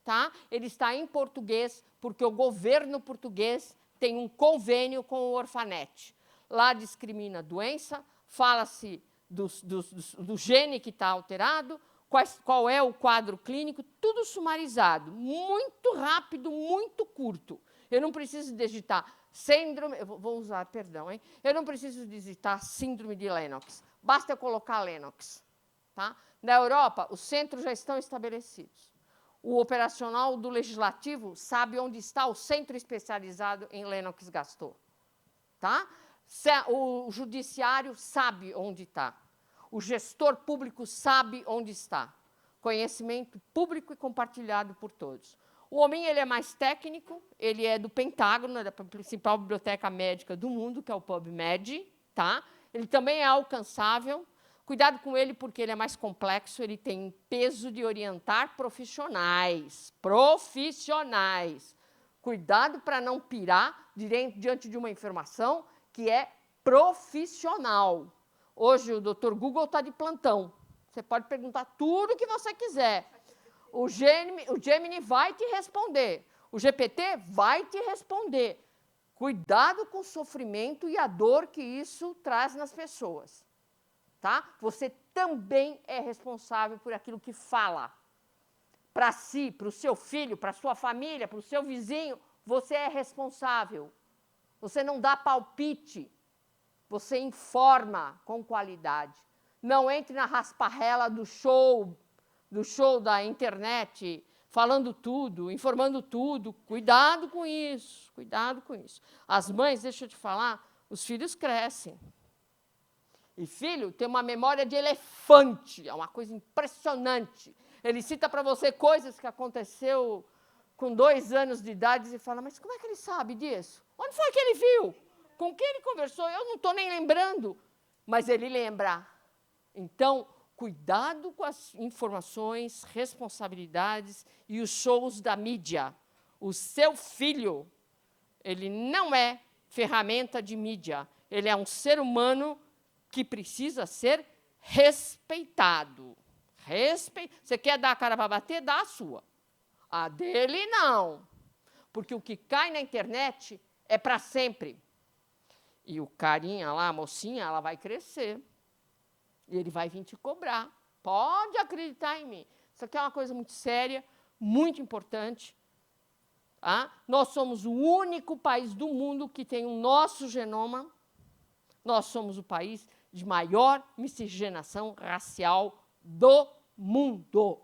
D: Tá? Ele está em português, porque o governo português tem um convênio com o Orfanet. Lá discrimina a doença, fala-se do gene que está alterado, qual é o quadro clínico, tudo sumarizado, muito rápido, muito curto. Eu não preciso digitar síndrome, vou usar, perdão, hein? Eu não preciso digitar síndrome de Lennox, basta eu colocar Lennox. Tá? Na Europa, os centros já estão estabelecidos. O operacional do legislativo sabe onde está o centro especializado em Lennox-Gastaut. Tá? O judiciário sabe onde está. O gestor público sabe onde está. Conhecimento público e compartilhado por todos. O homem ele é mais técnico, ele é do Pentágono, da principal biblioteca médica do mundo, que é o PubMed. Tá? Ele também é alcançável. Cuidado com ele, porque ele é mais complexo, ele tem peso de orientar profissionais. Cuidado para não pirar diante de uma informação que é profissional. Hoje o Dr. Google está de plantão. Você pode perguntar tudo o que você quiser. O Gemini vai te responder. O GPT vai te responder. Cuidado com o sofrimento e a dor que isso traz nas pessoas. Tá? Você também é responsável por aquilo que fala. Para si, para o seu filho, para a sua família, para o seu vizinho, você é responsável. Você não dá palpite. Você informa com qualidade. Não entre na rasparrela do show da internet, falando tudo, informando tudo. Cuidado com isso, cuidado com isso. As mães, deixa eu te falar, os filhos crescem. E filho tem uma memória de elefante, é uma coisa impressionante. Ele cita para você coisas que aconteceu com 2 anos de idade e fala, mas como é que ele sabe disso? Onde foi que ele viu? Com quem ele conversou? Eu não estou nem lembrando. Mas ele lembra. Então, cuidado com as informações, responsabilidades e os shows da mídia. O seu filho, ele não é ferramenta de mídia. Ele é um ser humano que precisa ser respeitado. Você quer dar a cara para bater? Dá a sua. A dele, não. Porque o que cai na internet é para sempre. E o carinha lá, a mocinha, ela vai crescer. E ele vai vir te cobrar. Pode acreditar em mim. Isso aqui é uma coisa muito séria, muito importante. Tá? Nós somos o único país do mundo que tem o nosso genoma. Nós somos o país de maior miscigenação racial do mundo.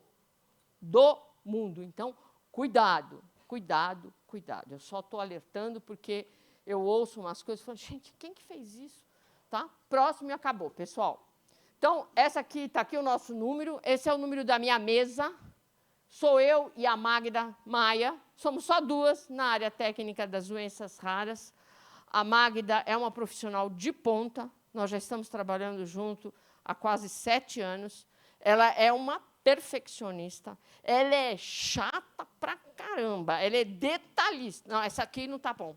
D: Do mundo. Então, cuidado, cuidado, cuidado. Eu só estou alertando porque eu ouço umas coisas e falo, gente, quem que fez isso? Tá? Próximo e acabou, pessoal. Então, essa aqui está aqui o nosso número. Esse é o número da minha mesa. Sou eu e a Magda Maia. Somos só duas na área técnica das doenças raras. A Magda é uma profissional de ponta. Nós já estamos trabalhando junto há quase 7 anos. Ela é uma perfeccionista. Ela é chata pra caramba. Ela é detalhista. Não, essa aqui não está bom.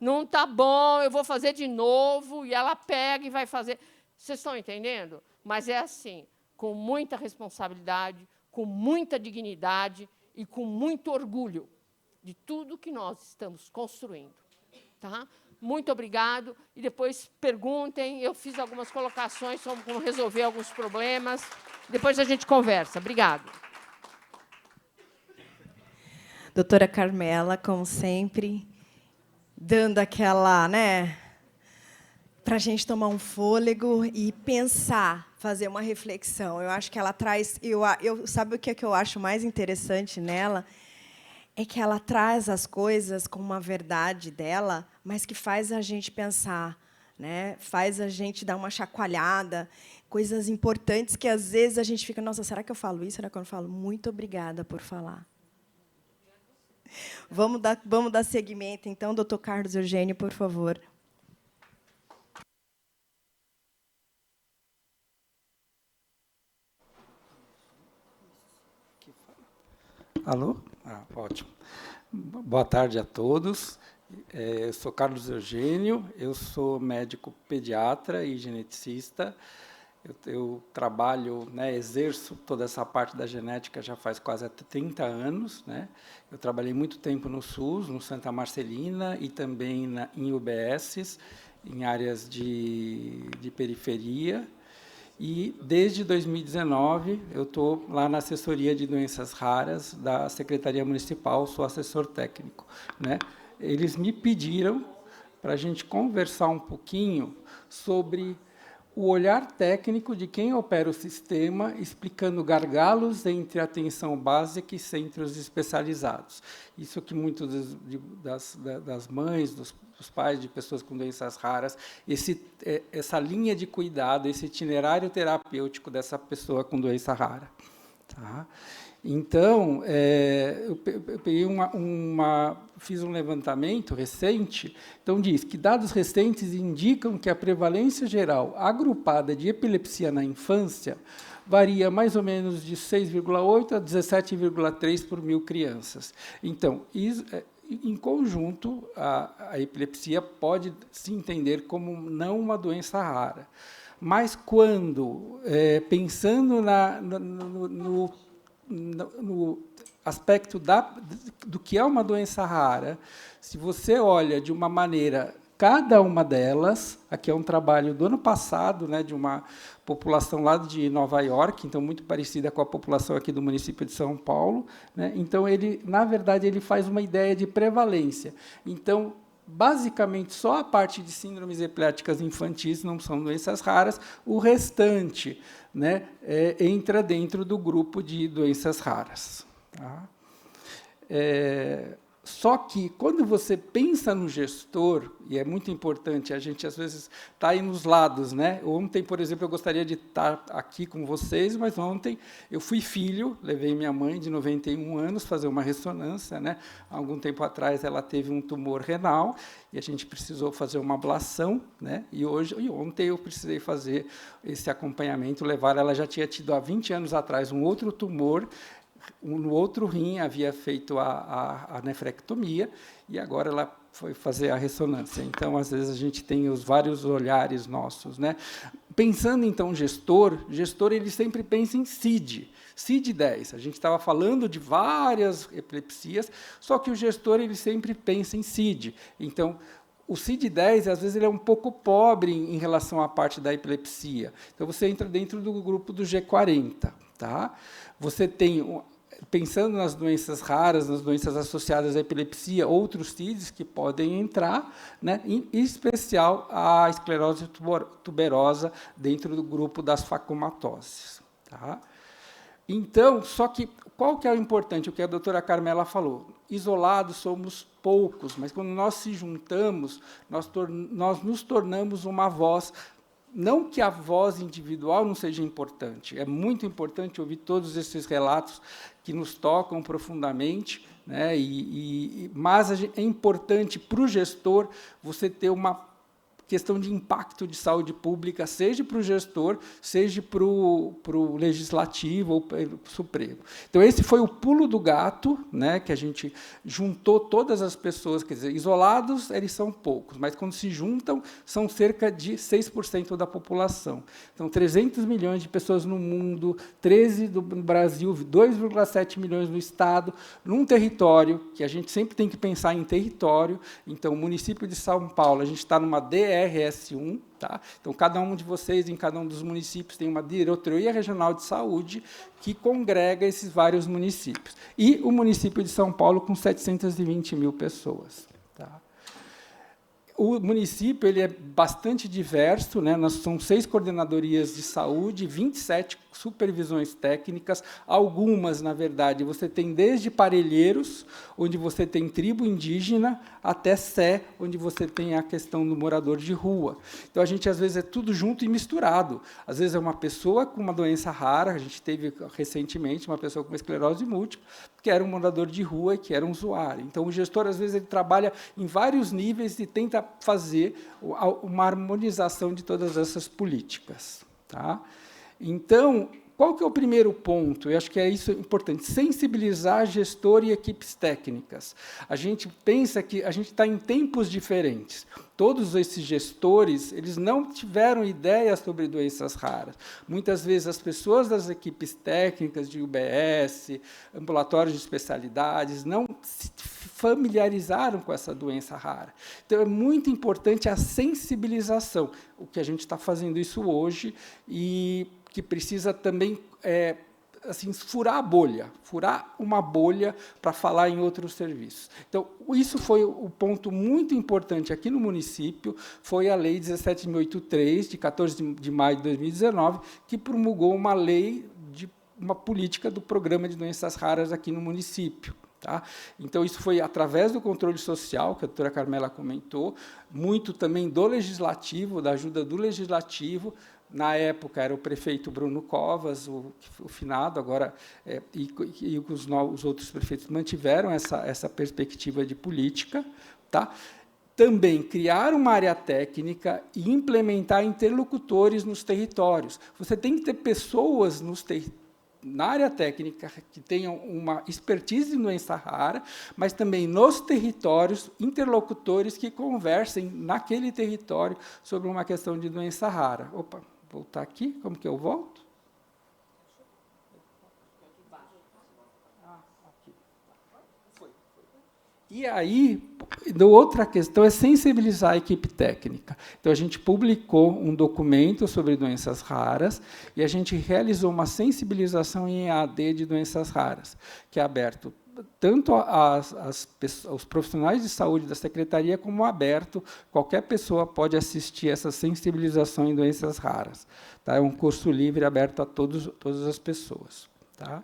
D: Não está bom, eu vou fazer de novo. E ela pega e vai fazer. Vocês estão entendendo? Mas é assim, com muita responsabilidade, com muita dignidade e com muito orgulho de tudo que nós estamos construindo. Tá? Muito obrigado. E depois perguntem. Eu fiz algumas colocações sobre como resolver alguns problemas. Depois a gente conversa. Obrigado.
B: Doutora Carmela, como sempre, dando aquela, né, para a gente tomar um fôlego e pensar, fazer uma reflexão. Eu acho que ela traz... sabe o que é que eu acho mais interessante nela? É que ela traz as coisas com uma verdade dela, mas que faz a gente pensar, né? Faz a gente dar uma chacoalhada, coisas importantes que, às vezes, a gente fica, nossa, será que eu falo isso? Será que eu não falo? Muito obrigada por falar. Vamos dar seguimento, então, doutor Carlos Eugênio, por favor.
E: Alô? Ótimo. Boa tarde a todos. Eu sou Carlos Eugênio, eu sou médico pediatra e geneticista. Eu trabalho, né, exerço toda essa parte da genética já faz quase 30 anos. Né? Eu trabalhei muito tempo no SUS, no Santa Marcelina, e também em UBSs, em áreas de periferia. E, desde 2019, eu estou lá na assessoria de doenças raras da Secretaria Municipal, sou assessor técnico. Né? Eles me pediram para a gente conversar um pouquinho sobre o olhar técnico de quem opera o sistema, explicando gargalos entre a atenção básica e centros especializados. Isso que muitos das mães, dos pais de pessoas com doenças raras, essa linha de cuidado, esse itinerário terapêutico dessa pessoa com doença rara. Tá? Então, eu peguei fiz um levantamento recente, então diz que dados recentes indicam que a prevalência geral agrupada de epilepsia na infância varia mais ou menos de 6,8 a 17,3 por 1.000 crianças. Então, em conjunto, a epilepsia pode se entender como não uma doença rara. Mas quando, pensando no aspecto do que é uma doença rara, se você olha de uma maneira cada uma delas, aqui é um trabalho do ano passado, né, de uma população lá de Nova York, então muito parecida com a população aqui do município de São Paulo, né? Então na verdade, ele faz uma ideia de prevalência. Então, basicamente, só a parte de síndromes epiléticas infantis não são doenças raras, o restante, né, entra dentro do grupo de doenças raras. Tá? Só que, quando você pensa no gestor, e é muito importante, a gente, às vezes, está aí nos lados. Né? Ontem, por exemplo, eu gostaria de estar aqui com vocês, mas ontem eu fui filho, levei minha mãe, de 91 anos, fazer uma ressonância. Né? Há algum tempo atrás, ela teve um tumor renal, e a gente precisou fazer uma ablação. Né? E ontem eu precisei fazer esse acompanhamento, levar. Ela já tinha tido, há 20 anos atrás, um outro tumor, no outro rim havia feito a nefrectomia, e agora ela foi fazer a ressonância. Então, às vezes, a gente tem os vários olhares nossos, né? Pensando, então, gestor ele sempre pensa em CID. CID-10. A gente estava falando de várias epilepsias, só que o gestor ele sempre pensa em CID. Então, o CID-10, às vezes, ele é um pouco pobre em relação à parte da epilepsia. Então, você entra dentro do grupo do G40. Tá? Você tem, pensando nas doenças raras, nas doenças associadas à epilepsia, outros CIDs que podem entrar, né? Em especial a esclerose tuberosa dentro do grupo das facomatoses. Tá? Então, só que, qual que é o importante? O que a doutora Carmela falou. Isolados somos poucos, mas quando nós se juntamos, nós nos tornamos uma voz. Não que a voz individual não seja importante, é muito importante ouvir todos esses relatos que nos tocam profundamente, né? Mas é importante para o gestor você ter uma questão de impacto de saúde pública, seja para o gestor, seja para o legislativo ou para o Supremo. Então, esse foi o pulo do gato, né, que a gente juntou todas as pessoas, quer dizer, isolados, eles são poucos, mas, quando se juntam, são cerca de 6% da população. Então, 300 milhões de pessoas no mundo, 13 no Brasil, 2,7 milhões no Estado, num território, que a gente sempre tem que pensar em território. Então, o município de São Paulo, a gente está numa DRS1, tá? Então, cada um de vocês, em cada um dos municípios, tem uma diretoria regional de saúde que congrega esses vários municípios. E o município de São Paulo, com 720 mil pessoas. Tá? O município ele é bastante diverso, né? São 6 coordenadorias de saúde, 27 supervisões técnicas, algumas, na verdade, você tem desde Parelheiros, onde você tem tribo indígena, até Sé, onde você tem a questão do morador de rua. Então, a gente, às vezes, é tudo junto e misturado. Às vezes, é uma pessoa com uma doença rara, a gente teve, recentemente, uma pessoa com esclerose múltipla, que era um morador de rua e que era um usuário. Então, o gestor, às vezes, ele trabalha em vários níveis e tenta fazer uma harmonização de todas essas políticas. Tá? Então, qual que é o primeiro ponto? Eu acho que é isso importante, sensibilizar gestor e equipes técnicas. A gente pensa que a gente está em tempos diferentes. Todos esses gestores, eles não tiveram ideia sobre doenças raras. Muitas vezes, as pessoas das equipes técnicas de UBS, ambulatórios de especialidades, não se familiarizaram com essa doença rara. Então, é muito importante a sensibilização, o que a gente está fazendo isso hoje, e que precisa também assim, furar uma bolha para falar em outros serviços. Então, isso foi o ponto muito importante aqui no município, foi a Lei 17.083, de 14 de maio de 2019, que promulgou uma lei, uma política do Programa de Doenças Raras aqui no município. Tá? Então, isso foi através do controle social, que a doutora Carmela comentou, muito também do legislativo, da ajuda do legislativo. Na época, era o prefeito Bruno Covas, o finado, agora, e os outros prefeitos mantiveram essa perspectiva de política. Tá? Também criar uma área técnica e implementar interlocutores nos territórios. Você tem que ter pessoas na área técnica que tenham uma expertise em doença rara, mas também nos territórios, interlocutores que conversem naquele território sobre uma questão de doença rara. Opa, voltar aqui, como que eu volto? E aí, outra questão é sensibilizar a equipe técnica. Então, a gente publicou um documento sobre doenças raras e a gente realizou uma sensibilização em EAD de doenças raras, que é aberto tanto aos profissionais de saúde da secretaria, como aberto, qualquer pessoa pode assistir essa sensibilização em doenças raras. Tá? É um curso livre, aberto a todas as pessoas. Tá?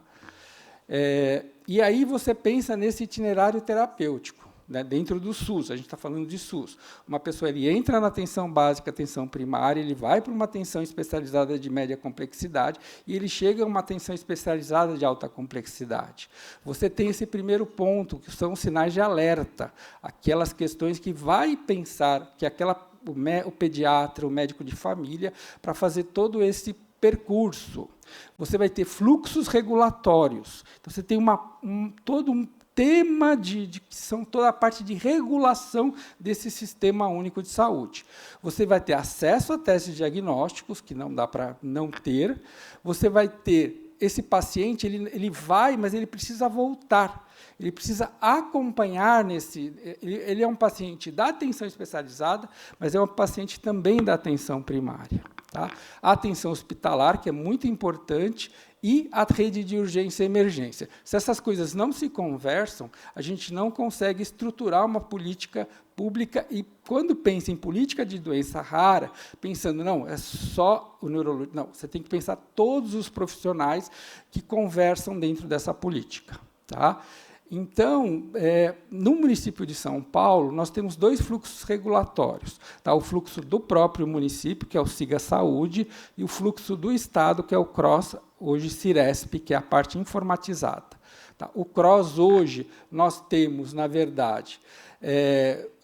E: E aí você pensa nesse itinerário terapêutico, né, dentro do SUS, a gente está falando de SUS. Uma pessoa ele entra na atenção básica, atenção primária, ele vai para uma atenção especializada de média complexidade e ele chega a uma atenção especializada de alta complexidade. Você tem esse primeiro ponto, que são os sinais de alerta, aquelas questões que vai pensar, que o pediatra, o médico de família, para fazer todo esse percurso. Você vai ter fluxos regulatórios. Então, você tem todo um tema que são toda a parte de regulação desse sistema único de saúde. Você vai ter acesso a testes diagnósticos, que não dá para não ter. Você vai ter esse paciente, ele vai, mas ele precisa voltar. Ele precisa acompanhar ele é um paciente da atenção especializada, mas é um paciente também da atenção primária. Tá? A atenção hospitalar, que é muito importante, e a rede de urgência e emergência. Se essas coisas não se conversam, a gente não consegue estruturar uma política pública, e quando pensa em política de doença rara, pensando, não, é só o neurologista, não, você tem que pensar todos os profissionais que conversam dentro dessa política. Tá? Então, no município de São Paulo, nós temos 2 fluxos regulatórios. Tá? O fluxo do próprio município, que é o Siga Saúde, e o fluxo do Estado, que é o CROSS, hoje Ciresp, que é a parte informatizada. Tá? O CROSS, hoje, nós temos, na verdade,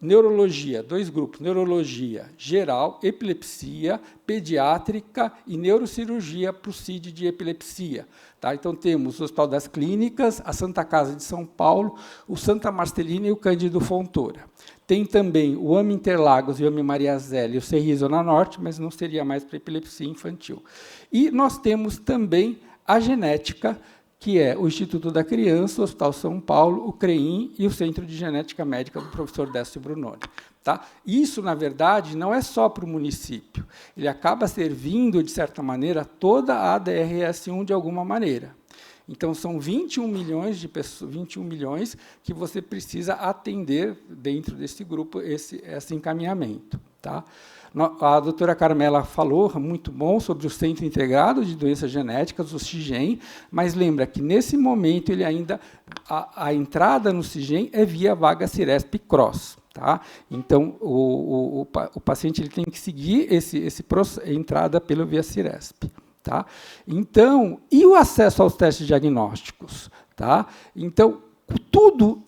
E: neurologia, 2 grupos, neurologia geral, epilepsia, pediátrica e neurocirurgia para o CID de epilepsia. Tá? Então, temos o Hospital das Clínicas, a Santa Casa de São Paulo, o Santa Marcelina e o Cândido Fontoura. Tem também o AME Interlagos e o AME Maria Zélia e o CRI Zona Norte, mas não seria mais para epilepsia infantil. E nós temos também a genética, que é o Instituto da Criança, o Hospital São Paulo, o CREIM e o Centro de Genética Médica do professor Décio Brunoni. Tá? Isso, na verdade, não é só para o município. Ele acaba servindo, de certa maneira, toda a ADRS1 de alguma maneira. Então, são 21 milhões de pessoas, 21 milhões que você precisa atender dentro desse grupo, esse encaminhamento. Tá? A doutora Carmela falou, muito bom, sobre o Centro Integrado de Doenças Genéticas, o CIGEM, mas lembra que, nesse momento, ele ainda a entrada no CIGEM é via vaga Ciresp Cross. Tá? Então, o paciente ele tem que seguir a entrada pelo via Ciresp. Tá? Então, e o acesso aos testes diagnósticos? Tá? Então, tudo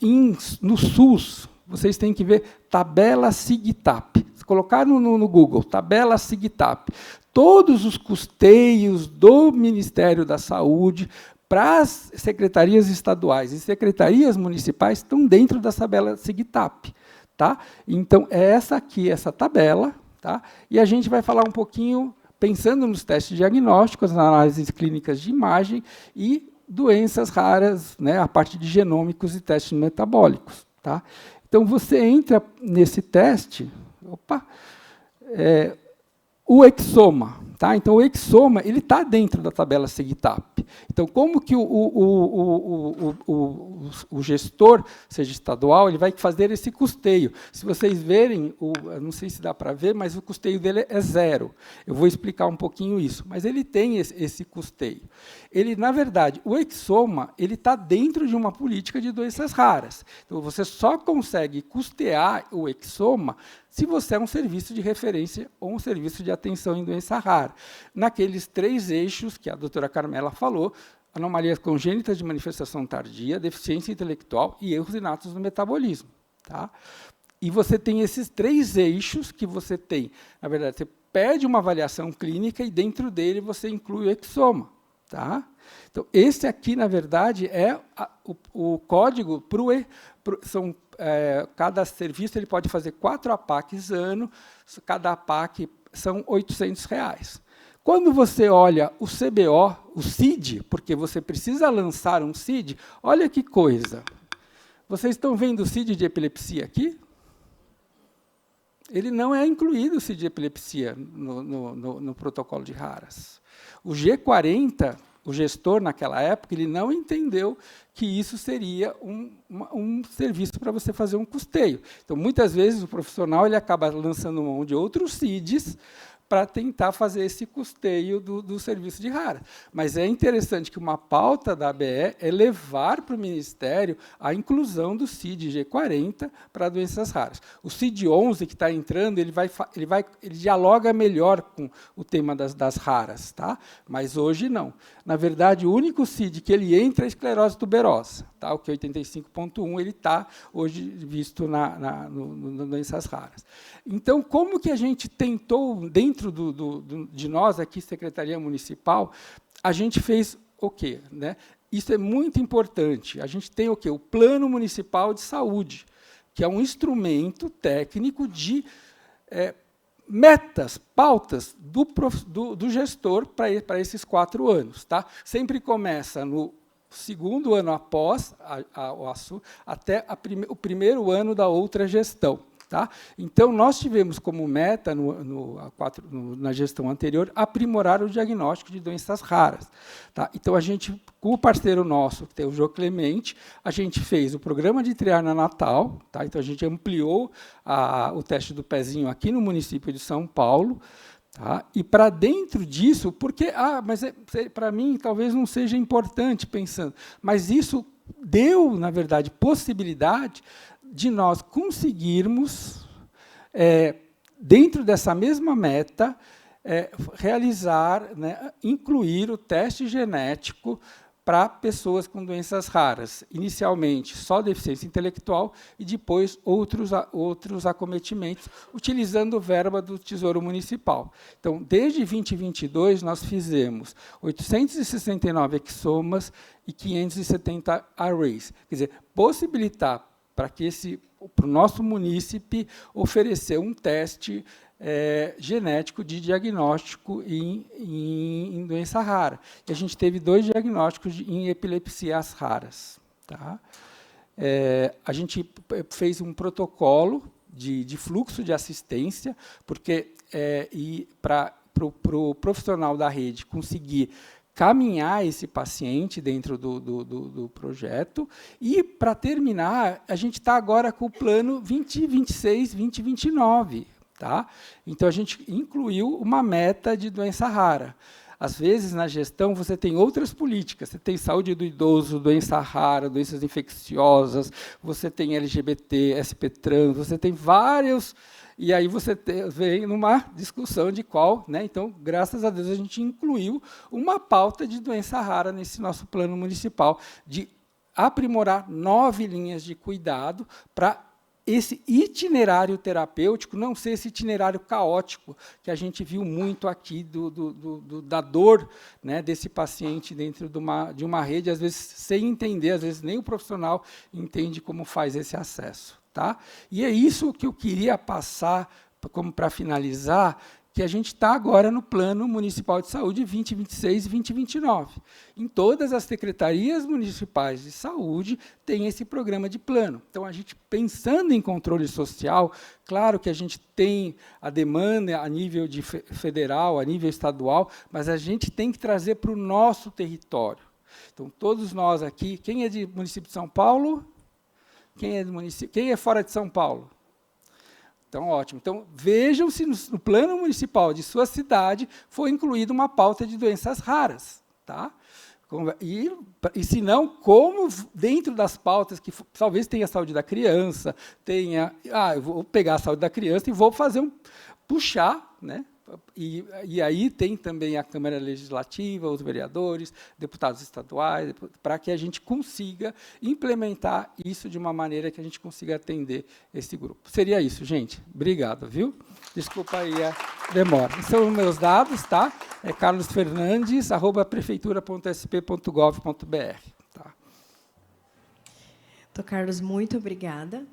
E: no SUS, vocês têm que ver tabela SIGTAP. Se colocar no Google, tabela SIGTAP, todos os custeios do Ministério da Saúde para as secretarias estaduais e secretarias municipais estão dentro da tabela SIGTAP. Tá? Então, é essa aqui, essa tabela, tá? E a gente vai falar um pouquinho, pensando nos testes diagnósticos, nas análises clínicas de imagem e doenças raras, né, a parte de genômicos e testes metabólicos. Tá? Então, você entra nesse teste, o exoma. Tá? Então, o exoma está dentro da tabela SIGTAP. Então, como que o gestor, seja estadual, ele vai fazer esse custeio? Se vocês verem, não sei se dá para ver, mas o custeio dele é 0. Eu vou explicar um pouquinho isso, mas ele tem esse custeio. Ele, na verdade, o exoma está dentro de uma política de doenças raras. Então, você só consegue custear o exoma se você é um serviço de referência ou um serviço de atenção em doença rara. Naqueles 3 eixos que a doutora Carmela falou, anomalias congênitas de manifestação tardia, deficiência intelectual e erros inatos no metabolismo. Tá? E você tem esses 3 eixos que você tem. Na verdade, você pede uma avaliação clínica e, dentro dele, você inclui o exoma. Tá? Então, esse aqui, na verdade, é o código para o cada serviço ele pode fazer 4 APACs ano, cada APAC são R$ 800. Quando você olha o CBO, o CID, porque você precisa lançar um CID, olha que coisa. Vocês estão vendo o CID de epilepsia aqui? Ele não é incluído, o CID de epilepsia, no protocolo de raras. O G40, o gestor, naquela época, ele não entendeu que isso seria um serviço para você fazer um custeio. Então, muitas vezes, o profissional ele acaba lançando mão de outros CIDs para tentar fazer esse custeio do serviço de rara. Mas é interessante que uma pauta da ABE é levar para o Ministério a inclusão do CID G40 para doenças raras. O CID 11, que está entrando, ele dialoga melhor com o tema das raras, tá? Mas hoje não. Na verdade, o único CID que ele entra é a esclerose tuberosa, tá? O que é 85.1, ele está hoje visto no doenças raras. Então, como que a gente tentou, dentro de nós, aqui, Secretaria Municipal, a gente fez o quê? Né? isso é muito importante. A gente tem o quê? O Plano Municipal de Saúde, que é um instrumento técnico de metas, pautas do gestor para esses 4 anos. Tá? Sempre começa no segundo ano após até o primeiro ano da outra gestão. Tá? Então, nós tivemos como meta, na gestão anterior, aprimorar o diagnóstico de doenças raras. Tá? Então, a gente, com o parceiro nosso, que tem o Jô Clemente, a gente fez o programa de triar neonatal. Tá? Então, a gente ampliou o teste do pezinho aqui no município de São Paulo. Tá? E, para dentro disso, porque mas para mim talvez não seja importante pensando, mas isso deu, na verdade, possibilidade de nós conseguirmos, dentro dessa mesma meta, realizar, né, incluir o teste genético para pessoas com doenças raras, inicialmente só deficiência intelectual e depois outros acometimentos, utilizando verba do Tesouro Municipal. Então, desde 2022, nós fizemos 869 exomas e 570 arrays. Quer dizer, possibilitar para o nosso munícipe oferecer um teste genético de diagnóstico em doença rara. E a gente teve 2 diagnósticos em epilepsias raras. Tá? A gente fez um protocolo de fluxo de assistência, porque para o profissional da rede conseguir caminhar esse paciente dentro do projeto. E, para terminar, a gente está agora com o plano 2026-2029. Tá? Então, a gente incluiu uma meta de doença rara. Às vezes, na gestão, você tem outras políticas. Você tem saúde do idoso, doença rara, doenças infecciosas, você tem LGBT, SP trans, você tem vários... E aí você vem numa discussão de qual, né? Então, graças a Deus, a gente incluiu uma pauta de doença rara nesse nosso plano municipal, de aprimorar 9 linhas de cuidado para esse itinerário terapêutico não ser esse itinerário caótico que a gente viu muito aqui da dor, né, desse paciente dentro de uma rede, às vezes sem entender, às vezes nem o profissional entende como faz esse acesso. Tá? E é isso que eu queria passar, como para finalizar, que a gente está agora no Plano Municipal de Saúde 2026 e 2029. Em todas as secretarias municipais de saúde tem esse programa de plano. Então, a gente, pensando em controle social, claro que a gente tem a demanda a nível federal, a nível estadual, mas a gente tem que trazer para o nosso território. Então, todos nós aqui, quem é de município de São Paulo? Quem é fora de São Paulo? Então, ótimo. Então, vejam se no plano municipal de sua cidade foi incluída uma pauta de doenças raras. Tá? E se não, como dentro das pautas, que talvez tenha a saúde da criança, tenha... eu vou pegar a saúde da criança e vou puxar, né? E aí tem também a Câmara Legislativa, os vereadores, deputados estaduais, para que a gente consiga implementar isso de uma maneira que a gente consiga atender esse grupo. Seria isso, gente. Obrigado, viu? Desculpa aí a demora. Esses são os meus dados, tá? É carlosfernandes@prefeitura.sp.gov.br. Tá?
B: Doutor Carlos, muito obrigada.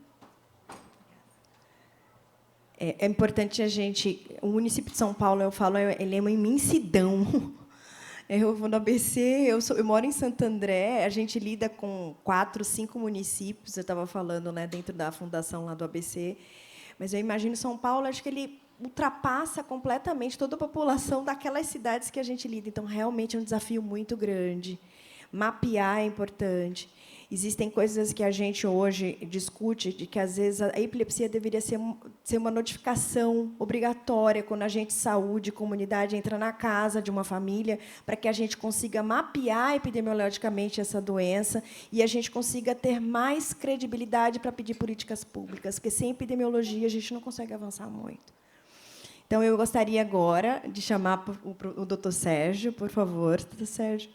B: É importante a gente... O município de São Paulo, eu falo, ele é uma imensidão. Eu vou no ABC, eu moro em Santo André, a gente lida com 4, 5 municípios, eu estava falando, né, dentro da fundação lá do ABC, mas eu imagino São Paulo, acho que ele ultrapassa completamente toda a população daquelas cidades que a gente lida. Então, realmente, é um desafio muito grande. Mapear é importante. Existem coisas que a gente hoje discute, de que, às vezes, a epilepsia deveria ser uma notificação obrigatória quando a gente, saúde, comunidade, entra na casa de uma família, para que a gente consiga mapear epidemiologicamente essa doença e a gente consiga ter mais credibilidade para pedir políticas públicas, porque sem epidemiologia a gente não consegue avançar muito. Então, eu gostaria agora de chamar o doutor Sérgio, por favor, doutor Sérgio.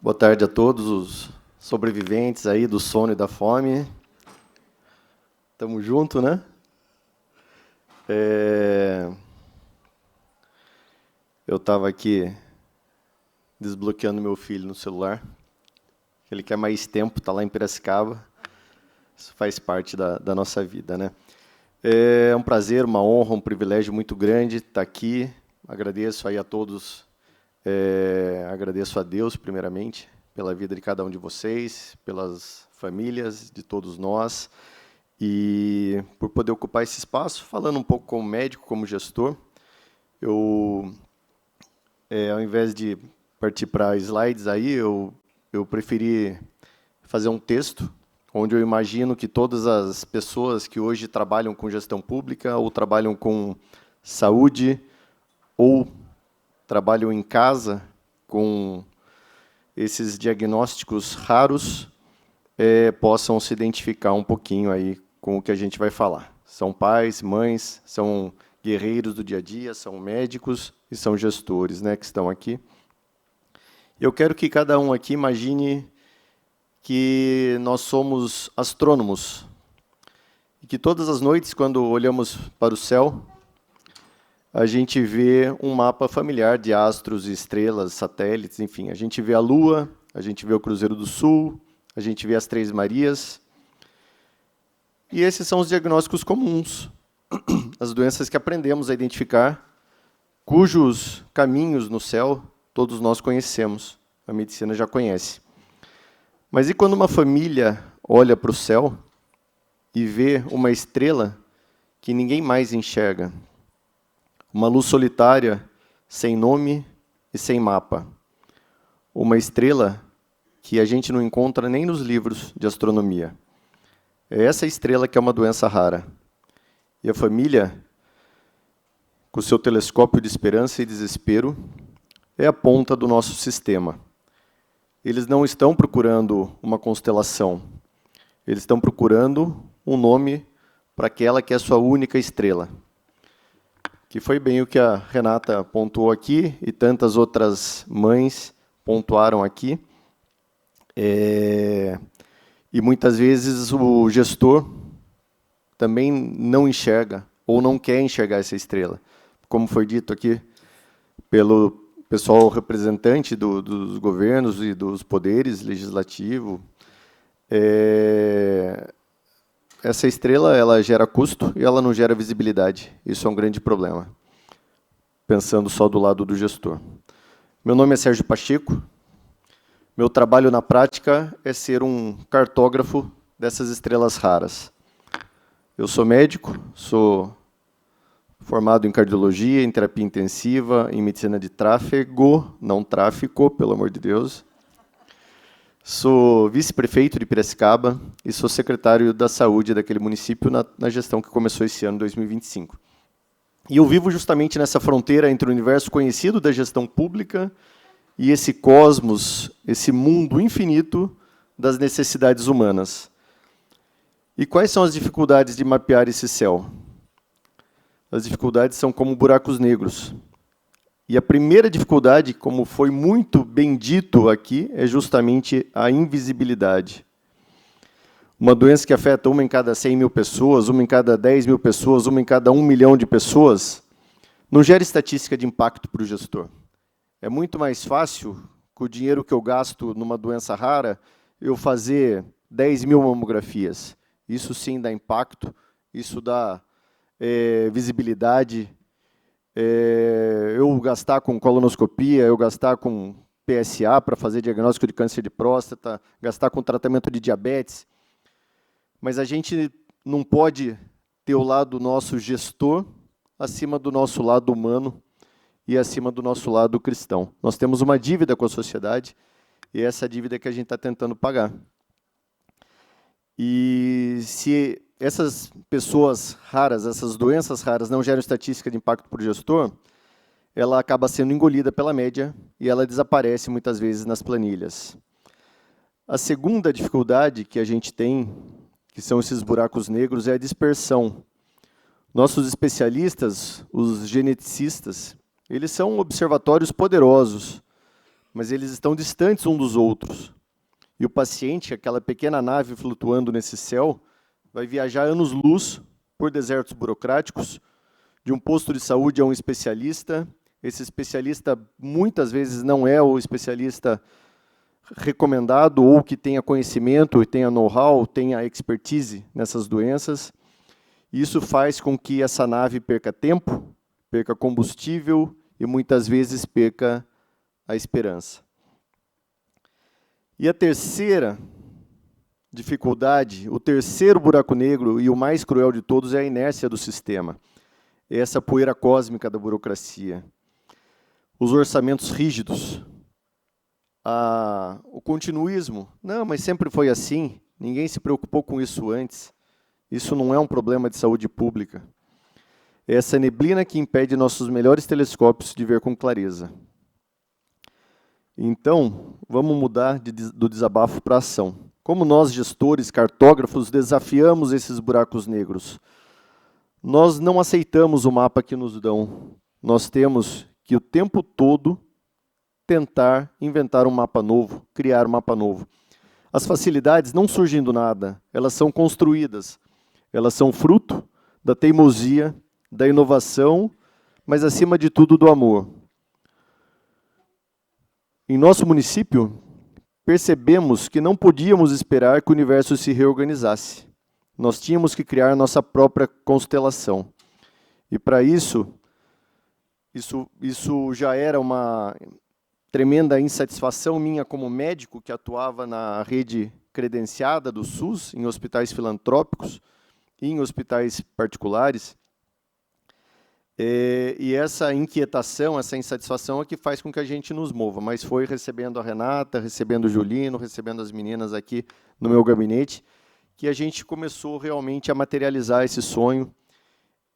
F: Boa tarde a todos os sobreviventes aí do sono e da fome. Tamo junto, né? Eu estava aqui desbloqueando meu filho no celular. Ele quer mais tempo, está lá em Piracicaba. Isso faz parte da nossa vida, né? É um prazer, uma honra, um privilégio muito grande estar aqui. Agradeço aí a todos, agradeço a Deus, primeiramente, pela vida de cada um de vocês, pelas famílias de todos nós, e por poder ocupar esse espaço, falando um pouco como médico, como gestor. Eu, ao invés de partir para slides aí, eu preferi fazer um texto, onde eu imagino que todas as pessoas que hoje trabalham com gestão pública, ou trabalham com saúde, ou trabalham em casa com esses diagnósticos raros, possam se identificar um pouquinho aí com o que a gente vai falar. São pais, mães, são guerreiros do dia a dia, são médicos e são gestores, né, que estão aqui. Eu quero que cada um aqui imagine que nós somos astrônomos e que todas as noites, quando olhamos para o céu, a gente vê um mapa familiar de astros, estrelas, satélites, enfim. A gente vê a Lua, a gente vê o Cruzeiro do Sul, a gente vê as Três Marias. E esses são os diagnósticos comuns, as doenças que aprendemos a identificar, cujos caminhos no céu todos nós conhecemos, a medicina já conhece. Mas e quando uma família olha para o céu e vê uma estrela que ninguém mais enxerga? Uma luz solitária, sem nome e sem mapa. Uma estrela que a gente não encontra nem nos livros de astronomia. É essa estrela que é uma doença rara. E a família, com seu telescópio de esperança e desespero, é a ponta do nosso sistema. Eles não estão procurando uma constelação. Eles estão procurando um nome para aquela que é a sua única estrela. Que foi bem o que a Renata pontuou aqui, e tantas outras mães pontuaram aqui. E muitas vezes o gestor também não enxerga, ou não quer enxergar essa estrela. Como foi dito aqui pelo pessoal representante dos governos e dos poderes legislativo, essa estrela ela gera custo e ela não gera visibilidade. Isso é um grande problema, pensando só do lado do gestor. Meu nome é Sérgio Pacheco. Meu trabalho na prática é ser um cartógrafo dessas estrelas raras. Eu sou médico, sou formado em cardiologia, em terapia intensiva, em medicina de tráfego, não tráfico, pelo amor de Deus. Sou vice-prefeito de Piracicaba e sou secretário da saúde daquele município na gestão que começou esse ano, 2025. E eu vivo justamente nessa fronteira entre o universo conhecido da gestão pública e esse cosmos, esse mundo infinito das necessidades humanas. E quais são as dificuldades de mapear esse céu? As dificuldades são como buracos negros. E a primeira dificuldade, como foi muito bem dito aqui, é justamente a invisibilidade. Uma doença que afeta uma em cada 100 mil pessoas, uma em cada 10 mil pessoas, uma em cada 1 milhão de pessoas, não gera estatística de impacto para o gestor. É muito mais fácil, com o dinheiro que eu gasto numa doença rara, eu fazer 10 mil mamografias. Isso sim dá impacto, isso dá visibilidade. Eu gastar com colonoscopia, eu gastar com PSA para fazer diagnóstico de câncer de próstata, gastar com tratamento de diabetes. Mas a gente não pode ter o lado nosso gestor acima do nosso lado humano e acima do nosso lado cristão. Nós temos uma dívida com a sociedade e essa dívida que a gente está tentando pagar. E se essas pessoas raras, essas doenças raras não geram estatística de impacto para o gestor, ela acaba sendo engolida pela média e ela desaparece muitas vezes nas planilhas. A segunda dificuldade que a gente tem, que são esses buracos negros, é a dispersão. Nossos especialistas, os geneticistas, eles são observatórios poderosos, mas eles estão distantes uns dos outros. E o paciente, aquela pequena nave flutuando nesse céu, vai viajar anos-luz por desertos burocráticos, de um posto de saúde a um especialista. Esse especialista, muitas vezes, não é o especialista recomendado ou que tenha conhecimento, tenha know-how, tenha expertise nessas doenças. Isso faz com que essa nave perca tempo, perca combustível e, muitas vezes, perca a esperança. E a terceira dificuldade, o terceiro buraco negro e o mais cruel de todos é a inércia do sistema. É essa poeira cósmica da burocracia. Os orçamentos rígidos. O continuismo. Não, mas sempre foi assim. Ninguém se preocupou com isso antes. Isso não é um problema de saúde pública. É essa neblina que impede nossos melhores telescópios de ver com clareza. Então, vamos mudar do desabafo para a ação. Como nós, gestores, cartógrafos, desafiamos esses buracos negros? Nós não aceitamos o mapa que nos dão. Nós temos que, o tempo todo, tentar inventar um mapa novo, criar um mapa novo. As facilidades não surgem do nada, elas são construídas. Elas são fruto da teimosia, da inovação, mas, acima de tudo, do amor. Em nosso município, percebemos que não podíamos esperar que o universo se reorganizasse. Nós tínhamos que criar nossa própria constelação. E, para isso já era uma tremenda insatisfação minha como médico que atuava na rede credenciada do SUS, em hospitais filantrópicos e em hospitais particulares. E essa inquietação, essa insatisfação é que faz com que a gente nos mova. Mas foi recebendo a Renata, recebendo o Julino, recebendo as meninas aqui no meu gabinete, que a gente começou realmente a materializar esse sonho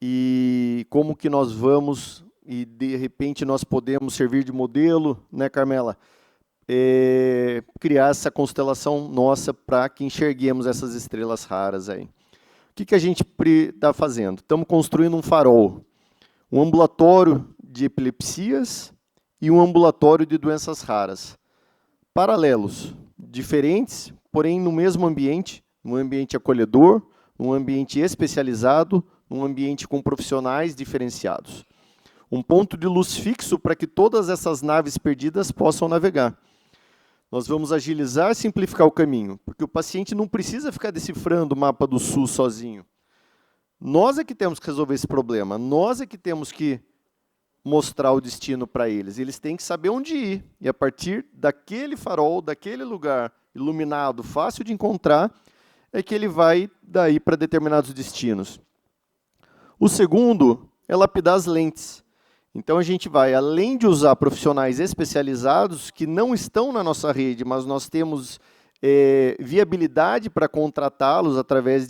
F: e como que nós vamos, e de repente nós podemos servir de modelo, né, Carmela? Criar essa constelação nossa para que enxerguemos essas estrelas raras aí. O que a gente está fazendo? Estamos construindo um farol. Um ambulatório de epilepsias e um ambulatório de doenças raras. Paralelos, diferentes, porém no mesmo ambiente, num ambiente acolhedor, num ambiente especializado, num ambiente com profissionais diferenciados. Um ponto de luz fixo para que todas essas naves perdidas possam navegar. Nós vamos agilizar e simplificar o caminho, porque o paciente não precisa ficar decifrando o mapa do SUS sozinho. Nós é que temos que resolver esse problema, nós é que temos que mostrar o destino para eles. Eles têm que saber onde ir, e a partir daquele farol, daquele lugar iluminado, fácil de encontrar, é que ele vai daí para determinados destinos. O segundo é lapidar as lentes. Então, a gente vai, além de usar profissionais especializados que não estão na nossa rede, mas nós temos viabilidade para contratá-los através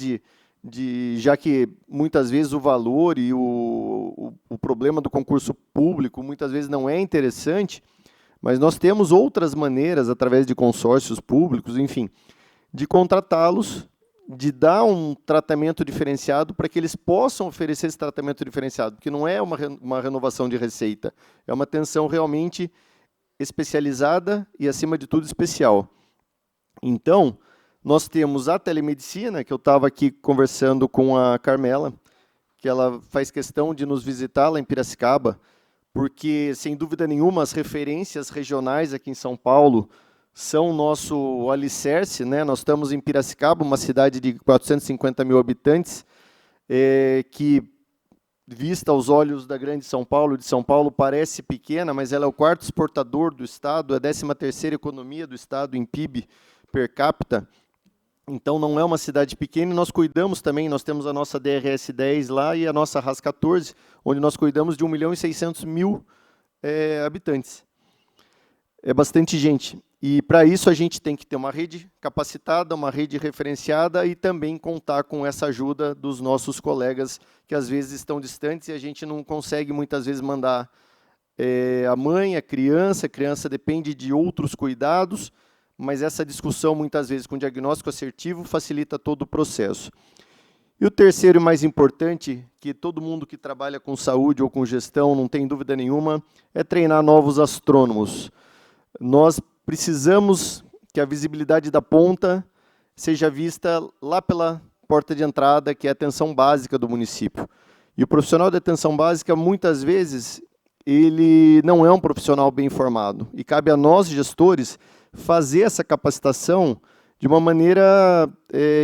F: já que muitas vezes o valor e o problema do concurso público muitas vezes não é interessante, mas nós temos outras maneiras, através de consórcios públicos, enfim, de contratá-los, de dar um tratamento diferenciado para que eles possam oferecer esse tratamento diferenciado, porque não é uma renovação de receita, é uma atenção realmente especializada e, acima de tudo, especial. Então, nós temos a telemedicina, que eu estava aqui conversando com a Carmela, que ela faz questão de nos visitar lá em Piracicaba, porque, sem dúvida nenhuma, as referências regionais aqui em São Paulo são nosso alicerce, né? Nós estamos em Piracicaba, uma cidade de 450 mil habitantes, que, vista aos olhos da grande São Paulo, parece pequena, mas ela é o quarto exportador do Estado, é a 13ª economia do Estado em PIB per capita. Então, não é uma cidade pequena, e nós cuidamos também, nós temos a nossa DRS 10 lá e a nossa RAS 14, onde nós cuidamos de 1.600.000 habitantes. É bastante gente. E, para isso, a gente tem que ter uma rede capacitada, uma rede referenciada e também contar com essa ajuda dos nossos colegas, que às vezes estão distantes e a gente não consegue, muitas vezes, mandar a mãe, a criança depende de outros cuidados, mas essa discussão, muitas vezes, com diagnóstico assertivo, facilita todo o processo. E o terceiro e mais importante, que todo mundo que trabalha com saúde ou com gestão, não tem dúvida nenhuma, é treinar novos astrônomos. Nós precisamos que a visibilidade da ponta seja vista lá pela porta de entrada, que é a atenção básica do município. E o profissional de atenção básica, muitas vezes, ele não é um profissional bem formado. E cabe a nós, gestores, fazer essa capacitação de uma maneira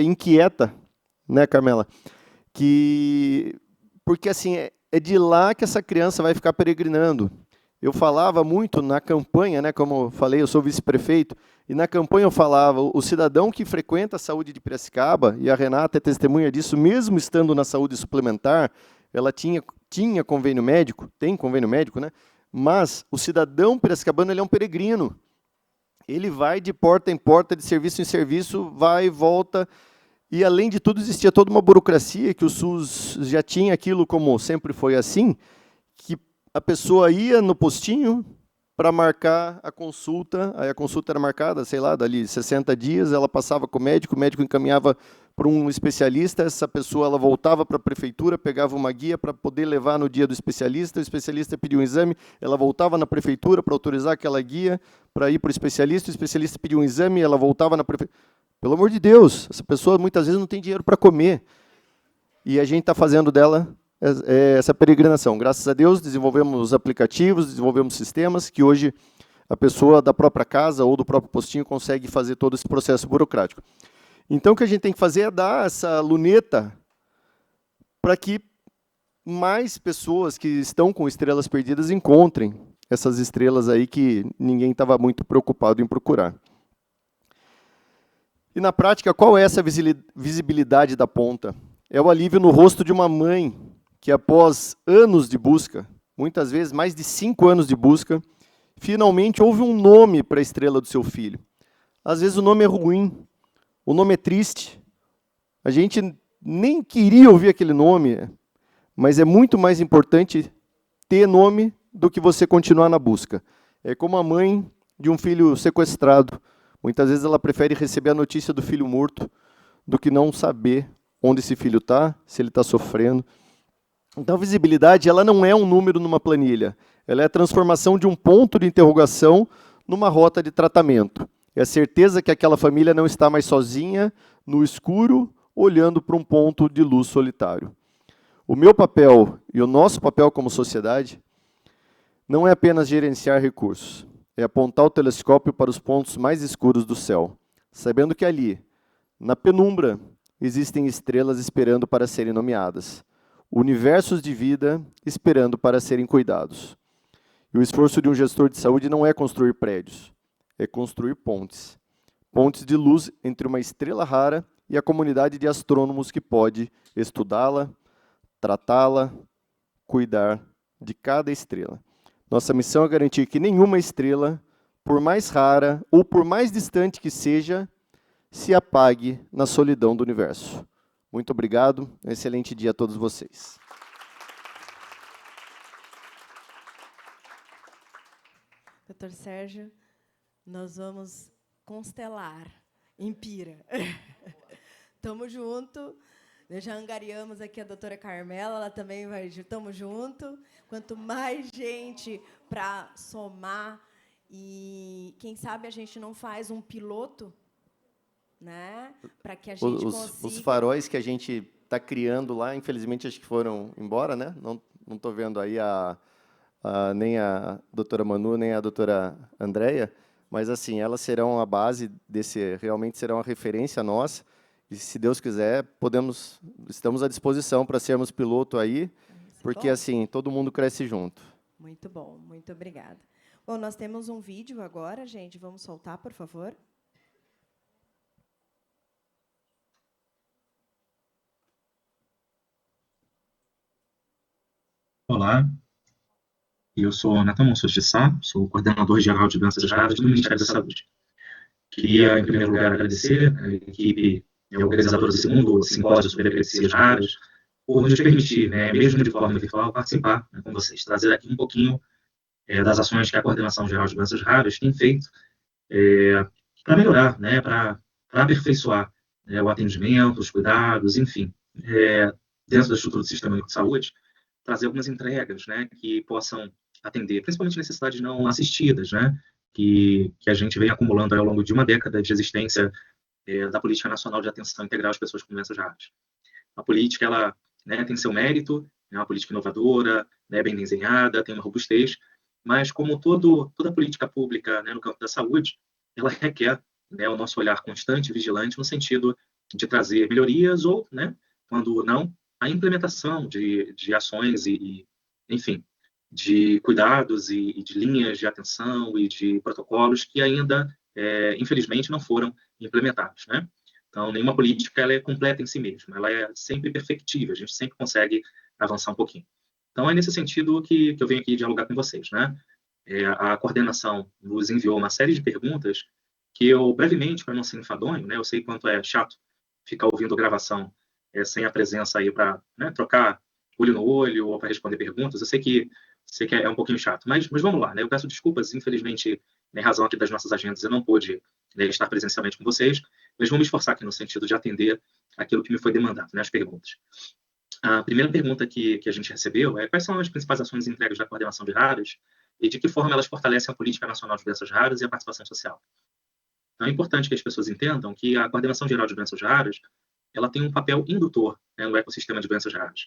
F: inquieta, né, Carmela? Porque assim, é de lá que essa criança vai ficar peregrinando. Eu falava muito na campanha, né, como eu falei, eu sou vice-prefeito, e na campanha eu falava, o cidadão que frequenta a saúde de Piracicaba, e a Renata é testemunha disso, mesmo estando na saúde suplementar, ela tinha convênio médico, tem convênio médico, né? Mas o cidadão piracicabano, ele é um peregrino. Ele vai de porta em porta, de serviço em serviço, vai e volta. E, além de tudo, existia toda uma burocracia, que o SUS já tinha aquilo, como sempre foi assim, que a pessoa ia no postinho para marcar a consulta, aí a consulta era marcada, sei lá, dali 60 dias, ela passava com o médico encaminhava para um especialista, essa pessoa ela voltava para a prefeitura, pegava uma guia para poder levar no dia do especialista, o especialista pediu um exame, ela voltava na prefeitura para autorizar aquela guia para ir para o especialista pediu um exame, ela voltava na prefeitura. Pelo amor de Deus, essa pessoa muitas vezes não tem dinheiro para comer. E a gente está fazendo dela essa peregrinação. Graças a Deus, desenvolvemos aplicativos, desenvolvemos sistemas que hoje a pessoa da própria casa ou do próprio postinho consegue fazer todo esse processo burocrático. Então, o que a gente tem que fazer é dar essa luneta para que mais pessoas que estão com estrelas perdidas encontrem essas estrelas aí que ninguém estava muito preocupado em procurar. E, na prática, qual é essa visibilidade da ponta? É o alívio no rosto de uma mãe que, após anos de busca, muitas vezes mais de 5 anos de busca, finalmente houve um nome para a estrela do seu filho. Às vezes o nome é ruim, o nome é triste, a gente nem queria ouvir aquele nome, mas é muito mais importante ter nome do que você continuar na busca. É como a mãe de um filho sequestrado. Muitas vezes ela prefere receber a notícia do filho morto do que não saber onde esse filho está, se ele está sofrendo. Então, a visibilidade ela não é um número numa planilha, ela é a transformação de um ponto de interrogação numa rota de tratamento. É a certeza que aquela família não está mais sozinha, no escuro, olhando para um ponto de luz solitário. O meu papel e o nosso papel como sociedade não é apenas gerenciar recursos, é apontar o telescópio para os pontos mais escuros do céu, sabendo que ali, na penumbra, existem estrelas esperando para serem nomeadas, universos de vida esperando para serem cuidados. E o esforço de um gestor de saúde não é construir prédios, é construir pontes. Pontes de luz entre uma estrela rara e a comunidade de astrônomos que pode estudá-la, tratá-la, cuidar de cada estrela. Nossa missão é garantir que nenhuma estrela, por mais rara ou por mais distante que seja, se apague na solidão do universo. Muito obrigado, um excelente dia a todos vocês.
B: Dr. Sérgio, nós vamos constelar em Pira. Tamo junto. Já angariamos aqui a doutora Carmela, ela também vai. Estamos junto. Quanto mais gente para somar, e quem sabe a gente não faz um piloto, né? Para que a gente consiga.
F: Os faróis que a gente está criando lá, infelizmente, acho que foram embora, né? Não estou vendo aí nem a doutora Manu, nem a doutora Andréia, mas, assim, elas serão a base realmente serão a referência nossa, e, se Deus quiser, estamos à disposição para sermos piloto aí, porque, assim, todo mundo cresce junto.
B: Muito bom, muito obrigada. Bom, nós temos um vídeo agora, gente, vamos soltar, por favor.
G: Olá, eu sou Natan Monsos de Sá, sou coordenador geral de doenças raras do Ministério da Saúde. Queria, em primeiro lugar, agradecer a equipe organizadora do segundo simpósio sobre epilepsias raras por nos permitir, mesmo de forma virtual, participar com vocês, trazer aqui um pouquinho das ações que a Coordenação Geral de Doenças Raras tem feito para melhorar, para aperfeiçoar o atendimento, os cuidados, enfim, dentro da estrutura do Sistema Único de Saúde, trazer algumas entregas, que possam atender, principalmente necessidades não assistidas, que a gente vem acumulando ao longo de uma década de existência da Política Nacional de Atenção Integral às Pessoas com Doenças Raras. A política, ela, né, tem seu mérito, é uma política inovadora, né, bem desenhada, tem uma robustez, mas como toda política pública, né, no campo da saúde, ela requer, né, o nosso olhar constante e vigilante no sentido de trazer melhorias ou, né, quando não, a implementação de ações enfim, de cuidados e de linhas de atenção e de protocolos que ainda, infelizmente, não foram implementados, né? Então, nenhuma política ela é completa em si mesma, ela é sempre perfectível, a gente sempre consegue avançar um pouquinho. Então, é nesse sentido que eu venho aqui dialogar com vocês, né? A coordenação nos enviou uma série de perguntas que eu, brevemente, para não ser enfadonho, né? Eu sei quanto é chato ficar ouvindo gravação sem a presença aí para, né, trocar olho no olho ou para responder perguntas. Eu sei que é um pouquinho chato, mas vamos lá, né? Eu peço desculpas, infelizmente, em razão aqui das nossas agendas, eu não pude, né, estar presencialmente com vocês, mas vou me esforçar aqui no sentido de atender aquilo que me foi demandado, né, as perguntas. A primeira pergunta que a gente recebeu é quais são as principais ações entregues da coordenação de raras e de que forma elas fortalecem a política nacional de doenças raras e a participação social. Então, é importante que as pessoas entendam que a Coordenação Geral de Doenças Raras ela tem um papel indutor, né, no ecossistema de doenças raras.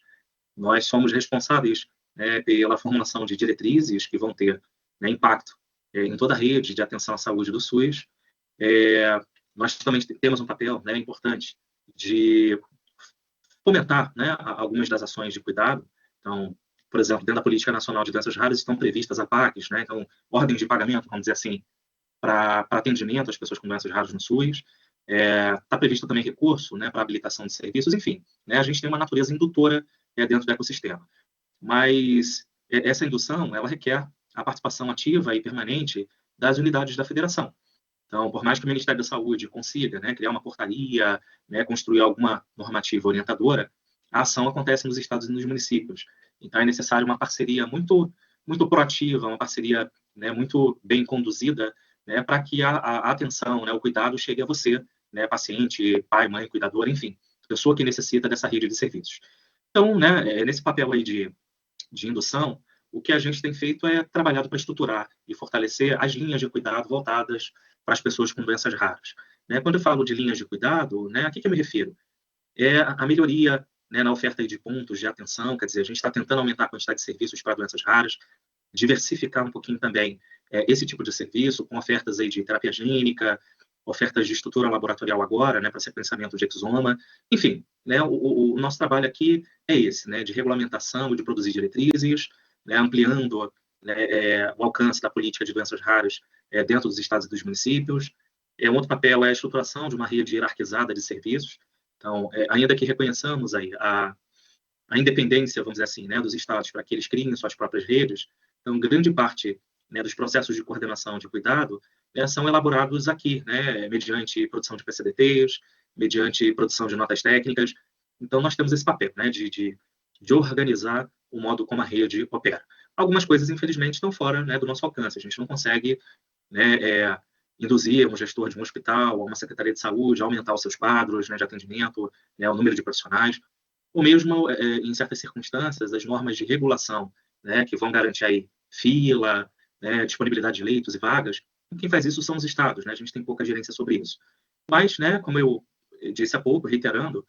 G: Nós somos responsáveis, né, pela formulação de diretrizes que vão ter, né, impacto em toda a rede de atenção à saúde do SUS. Nós também temos um papel, né, importante de fomentar, né, algumas das ações de cuidado. Então, por exemplo, dentro da Política Nacional de Doenças Raras estão previstas a PACs, né, então, ordem de pagamento, vamos dizer assim, para atendimento às pessoas com doenças raras no SUS. Está previsto também recurso, né, para habilitação de serviços, enfim, né, a gente tem uma natureza indutora dentro do ecossistema. Mas essa indução, ela requer a participação ativa e permanente das unidades da federação. Então, por mais que o Ministério da Saúde consiga, né, criar uma portaria, né, construir alguma normativa orientadora, a ação acontece nos estados e nos municípios. Então, é necessário uma parceria muito proativa, uma parceria, né, muito bem conduzida, né, para que a atenção, né, o cuidado chegue a você, né, paciente, pai, mãe, cuidador, enfim, pessoa que necessita dessa rede de serviços. Então, né, nesse papel aí de indução, o que a gente tem feito é trabalhado para estruturar e fortalecer as linhas de cuidado voltadas para as pessoas com doenças raras. Né? Quando eu falo de linhas de cuidado, né, a que eu me refiro? É a melhoria, né, na oferta de pontos de atenção, quer dizer, a gente está tentando aumentar a quantidade de serviços para doenças raras, diversificar um pouquinho também esse tipo de serviço, com ofertas aí de terapia gênica, ofertas de estrutura laboratorial agora, né, para sequenciamento de exoma, enfim, né, o nosso trabalho aqui é esse, né, de regulamentação e de produzir diretrizes, né, ampliando, né, o alcance da política de doenças raras dentro dos estados e dos municípios. Um outro papel é a estruturação de uma rede hierarquizada de serviços. Então, ainda que reconheçamos aí a independência, vamos dizer assim, né, dos estados para que eles criem suas próprias redes, então, grande parte, né, dos processos de coordenação de cuidado são elaborados aqui, né, mediante produção de PCDTs, mediante produção de notas técnicas. Então, nós temos esse papel, né, de organizar o modo como a rede opera. Algumas coisas, infelizmente, estão fora, né, do nosso alcance. A gente não consegue, né, induzir um gestor de um hospital, ou uma secretaria de saúde, a aumentar os seus quadros, né, de atendimento, né, o número de profissionais, ou mesmo, em certas circunstâncias, as normas de regulação, né, que vão garantir aí fila, né, disponibilidade de leitos e vagas. Quem faz isso são os estados, né? A gente tem pouca gerência sobre isso. Mas, né, como eu disse há pouco, reiterando,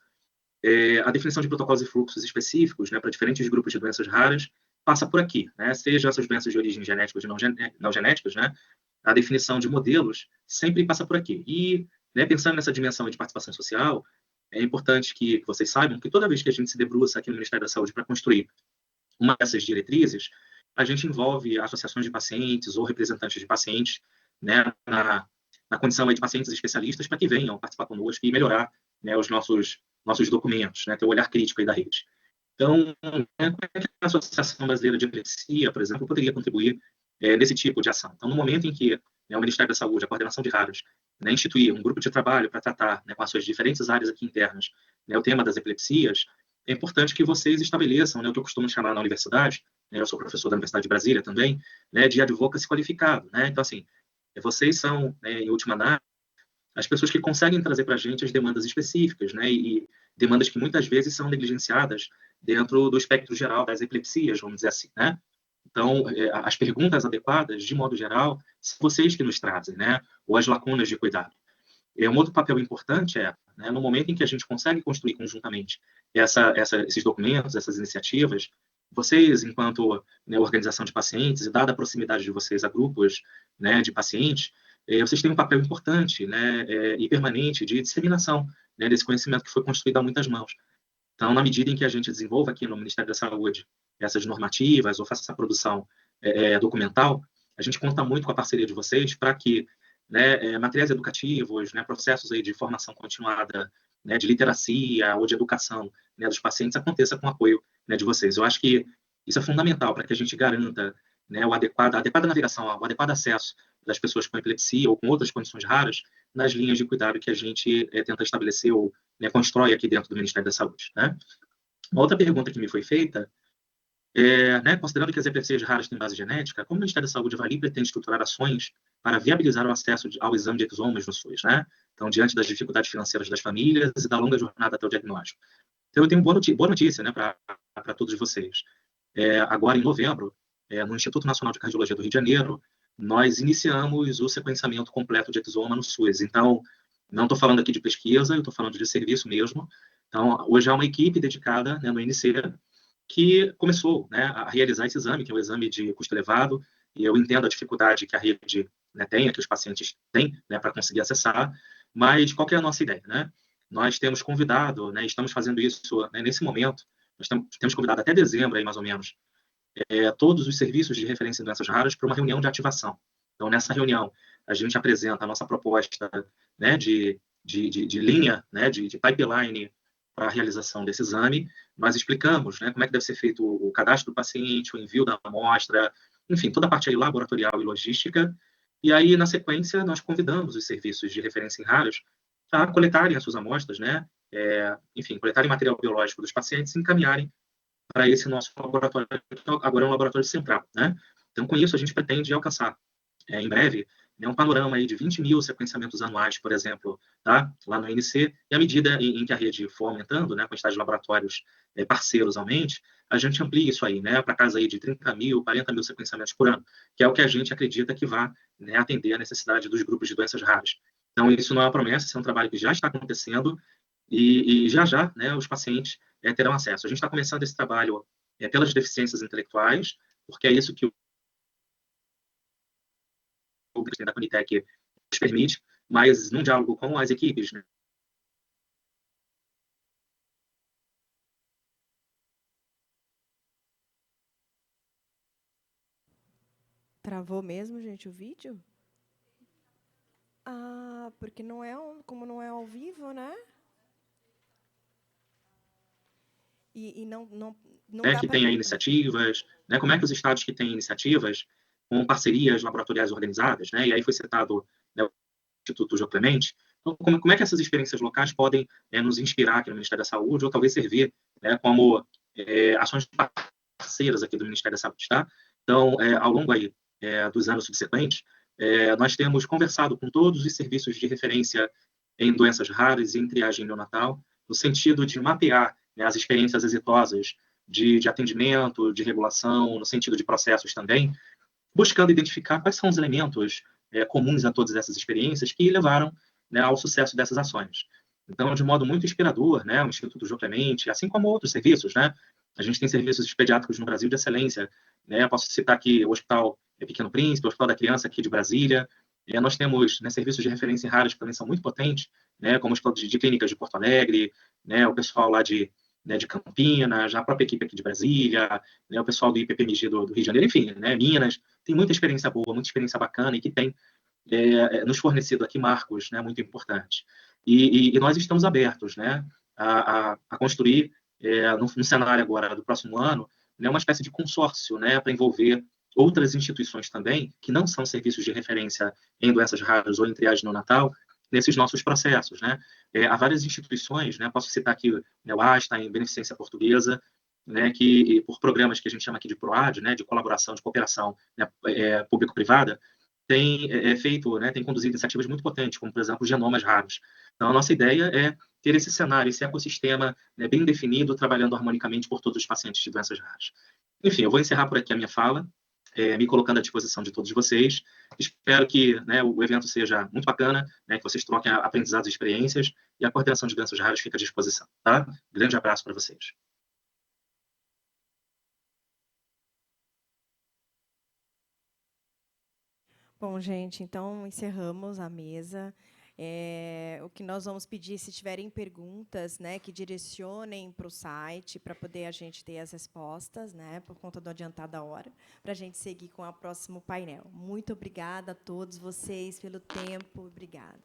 G: a definição de protocolos e fluxos específicos, né, para diferentes grupos de doenças raras passa por aqui, né? Seja essas doenças de origem genética ou não genéticas, né? A definição de modelos sempre passa por aqui. E, né, pensando nessa dimensão de participação social, é importante que vocês saibam que toda vez que a gente se debruça aqui no Ministério da Saúde para construir uma dessas diretrizes, a gente envolve associações de pacientes ou representantes de pacientes, né, na condição aí de pacientes especialistas para que venham participar conosco e melhorar, né, os nossos documentos, né, ter o olhar crítico aí da rede. Então, como é que a Associação Brasileira de Epilepsia, por exemplo, poderia contribuir nesse tipo de ação? Então, no momento em que, né, o Ministério da Saúde, a Coordenação de Raras, né, instituir um grupo de trabalho para tratar, né, com as suas diferentes áreas aqui internas, né, o tema das epilepsias, é importante que vocês estabeleçam, né, o que eu costumo chamar na universidade, né, eu sou professor da Universidade de Brasília também, né, de advocacy qualificado. Né? Então, assim, vocês são, né, em última análise, as pessoas que conseguem trazer para a gente as demandas específicas, né, e demandas que muitas vezes são negligenciadas dentro do espectro geral das epilepsias, vamos dizer assim. Né? Então, as perguntas adequadas, de modo geral, são vocês que nos trazem, né? Ou as lacunas de cuidado. Um outro papel importante né, no momento em que a gente consegue construir conjuntamente esses documentos, essas iniciativas, vocês, enquanto, né, organização de pacientes, e dada a proximidade de vocês a grupos, né, de pacientes, vocês têm um papel importante, né, e permanente de disseminação, né, desse conhecimento que foi construído a muitas mãos. Então, na medida em que a gente desenvolva aqui no Ministério da Saúde essas normativas ou faça essa produção documental, a gente conta muito com a parceria de vocês para que, né, materiais educativos, né, processos aí de formação continuada, né, de literacia ou de educação, né, dos pacientes aconteça com o apoio, né, de vocês. Eu acho que isso é fundamental para que a gente garanta, né, a adequada navegação, o adequado acesso das pessoas com epilepsia ou com outras condições raras nas linhas de cuidado que a gente tenta estabelecer ou, né, constrói aqui dentro do Ministério da Saúde, né? Uma outra pergunta que me foi feita né, considerando que as epilepsias raras têm base genética, como o Ministério da Saúde avalia e pretende estruturar ações para viabilizar o acesso ao exame de exomas no SUS, né? Então, diante das dificuldades financeiras das famílias e da longa jornada até o diagnóstico. Então, eu tenho boa notícia, né, para todos vocês. Agora, em novembro, no Instituto Nacional de Cardiologia do Rio de Janeiro, nós iniciamos o sequenciamento completo de exoma no SUS. Então, não estou falando aqui de pesquisa, eu estou falando de serviço mesmo. Então, hoje há uma equipe dedicada, né, no INC, que começou, né, a realizar esse exame, que é um exame de custo elevado, e eu entendo a dificuldade que a rede, né, tem, que os pacientes têm, né, para conseguir acessar, mas qual que é a nossa ideia, né? Nós temos convidado, né, estamos fazendo isso, né, nesse momento, nós temos convidado até dezembro, aí, mais ou menos, todos os serviços de referência em doenças raras para uma reunião de ativação. Então, nessa reunião, a gente apresenta a nossa proposta, né, de linha, né, de pipeline para a realização desse exame. Nós explicamos, né, como é que deve ser feito o cadastro do paciente, o envio da amostra, enfim, toda a parte aí laboratorial e logística. E aí, na sequência, nós convidamos os serviços de referência em raras a coletarem as suas amostras, né, enfim, coletarem material biológico dos pacientes e encaminharem para esse nosso laboratório, que agora é um laboratório central, né? Então, com isso, a gente pretende alcançar, em breve, né, um panorama aí de 20 mil sequenciamentos anuais, por exemplo, tá? Lá no INC, e à medida em que a rede for aumentando, né, a quantidade de laboratórios parceiros aumente, a gente amplia isso aí, né, para casa aí de 30 mil, 40 mil sequenciamentos por ano, que é o que a gente acredita que vai, né, atender a necessidade dos grupos de doenças raras. Então, isso não é uma promessa, isso é um trabalho que já está acontecendo, e já, né, os pacientes terão acesso. A gente está começando esse trabalho pelas deficiências intelectuais, porque é isso que o presidente da Conitec nos permite, mas num diálogo com as equipes, né?
B: Travou mesmo, gente, o vídeo? Ah, porque como não é ao vivo, né? E não dá
G: que
B: pra...
G: tem iniciativas, né? Como é que os estados que têm iniciativas com parcerias laboratoriais organizadas, né? E aí foi citado, né, o Instituto João Clemente. Então, como é que essas experiências locais podem nos inspirar aqui no Ministério da Saúde ou talvez servir, né, como ações parceiras aqui do Ministério da Saúde, tá? Então, ao longo aí dos anos subsequentes, nós temos conversado com todos os serviços de referência em doenças raras e em triagem neonatal, no sentido de mapear, né, as experiências exitosas de atendimento, de regulação, no sentido de processos também, buscando identificar quais são os elementos comuns a todas essas experiências que levaram, né, ao sucesso dessas ações. Então, de modo muito inspirador, né, o Instituto João Clemente, assim como outros serviços, né, a gente tem serviços pediátricos no Brasil de excelência, né, posso citar aqui o Hospital Pequeno Príncipe, o Hospital da Criança aqui de Brasília, nós temos, né, serviços de referência em raras que também são muito potentes, né, como o Hospital de Clínicas de Porto Alegre, né, o pessoal lá de Campinas, a própria equipe aqui de Brasília, né, o pessoal do IPPMG do Rio de Janeiro, enfim, né, Minas, tem muita experiência boa, muita experiência bacana e que tem nos fornecido aqui marcos, né, muito importantes. E nós estamos abertos, né, a construir, no cenário agora do próximo ano, né, uma espécie de consórcio, né, para envolver outras instituições também, que não são serviços de referência em doenças raras ou em triagem neonatal, nesses nossos processos, né? Há várias instituições, né? Posso citar aqui, né, o ASTA, em Beneficência Portuguesa, né, que por programas que a gente chama aqui de PROAD, né, de colaboração, de cooperação, né, público-privada, tem feito, né, tem conduzido iniciativas muito potentes, como, por exemplo, genomas raros. Então, a nossa ideia é ter esse cenário, esse ecossistema, né, bem definido, trabalhando harmonicamente por todos os pacientes de doenças raras. Enfim, eu vou encerrar por aqui a minha fala, me colocando à disposição de todos vocês. Espero que, né, o evento seja muito bacana, né, que vocês troquem aprendizados e experiências, e a coordenação de doenças raras fica à disposição. Tá? Grande abraço para vocês.
B: Bom, gente, então encerramos a mesa. O que nós vamos pedir, se tiverem perguntas, né, que direcionem para o site, para poder a gente ter as respostas, né, por conta do adiantado da hora, para a gente seguir com o próximo painel. Muito obrigada a todos vocês pelo tempo. Obrigada.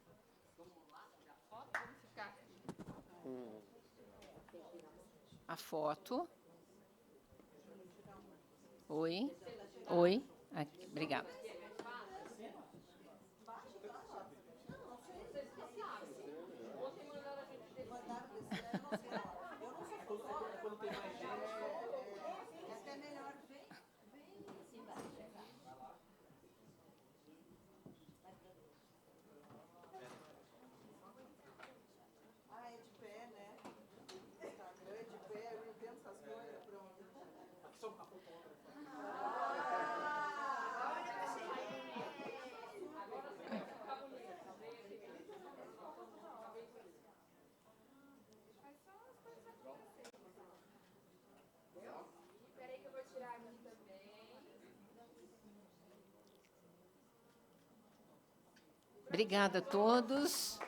A: A foto. Oi. Oi. Aqui, obrigada. Obrigada a todos.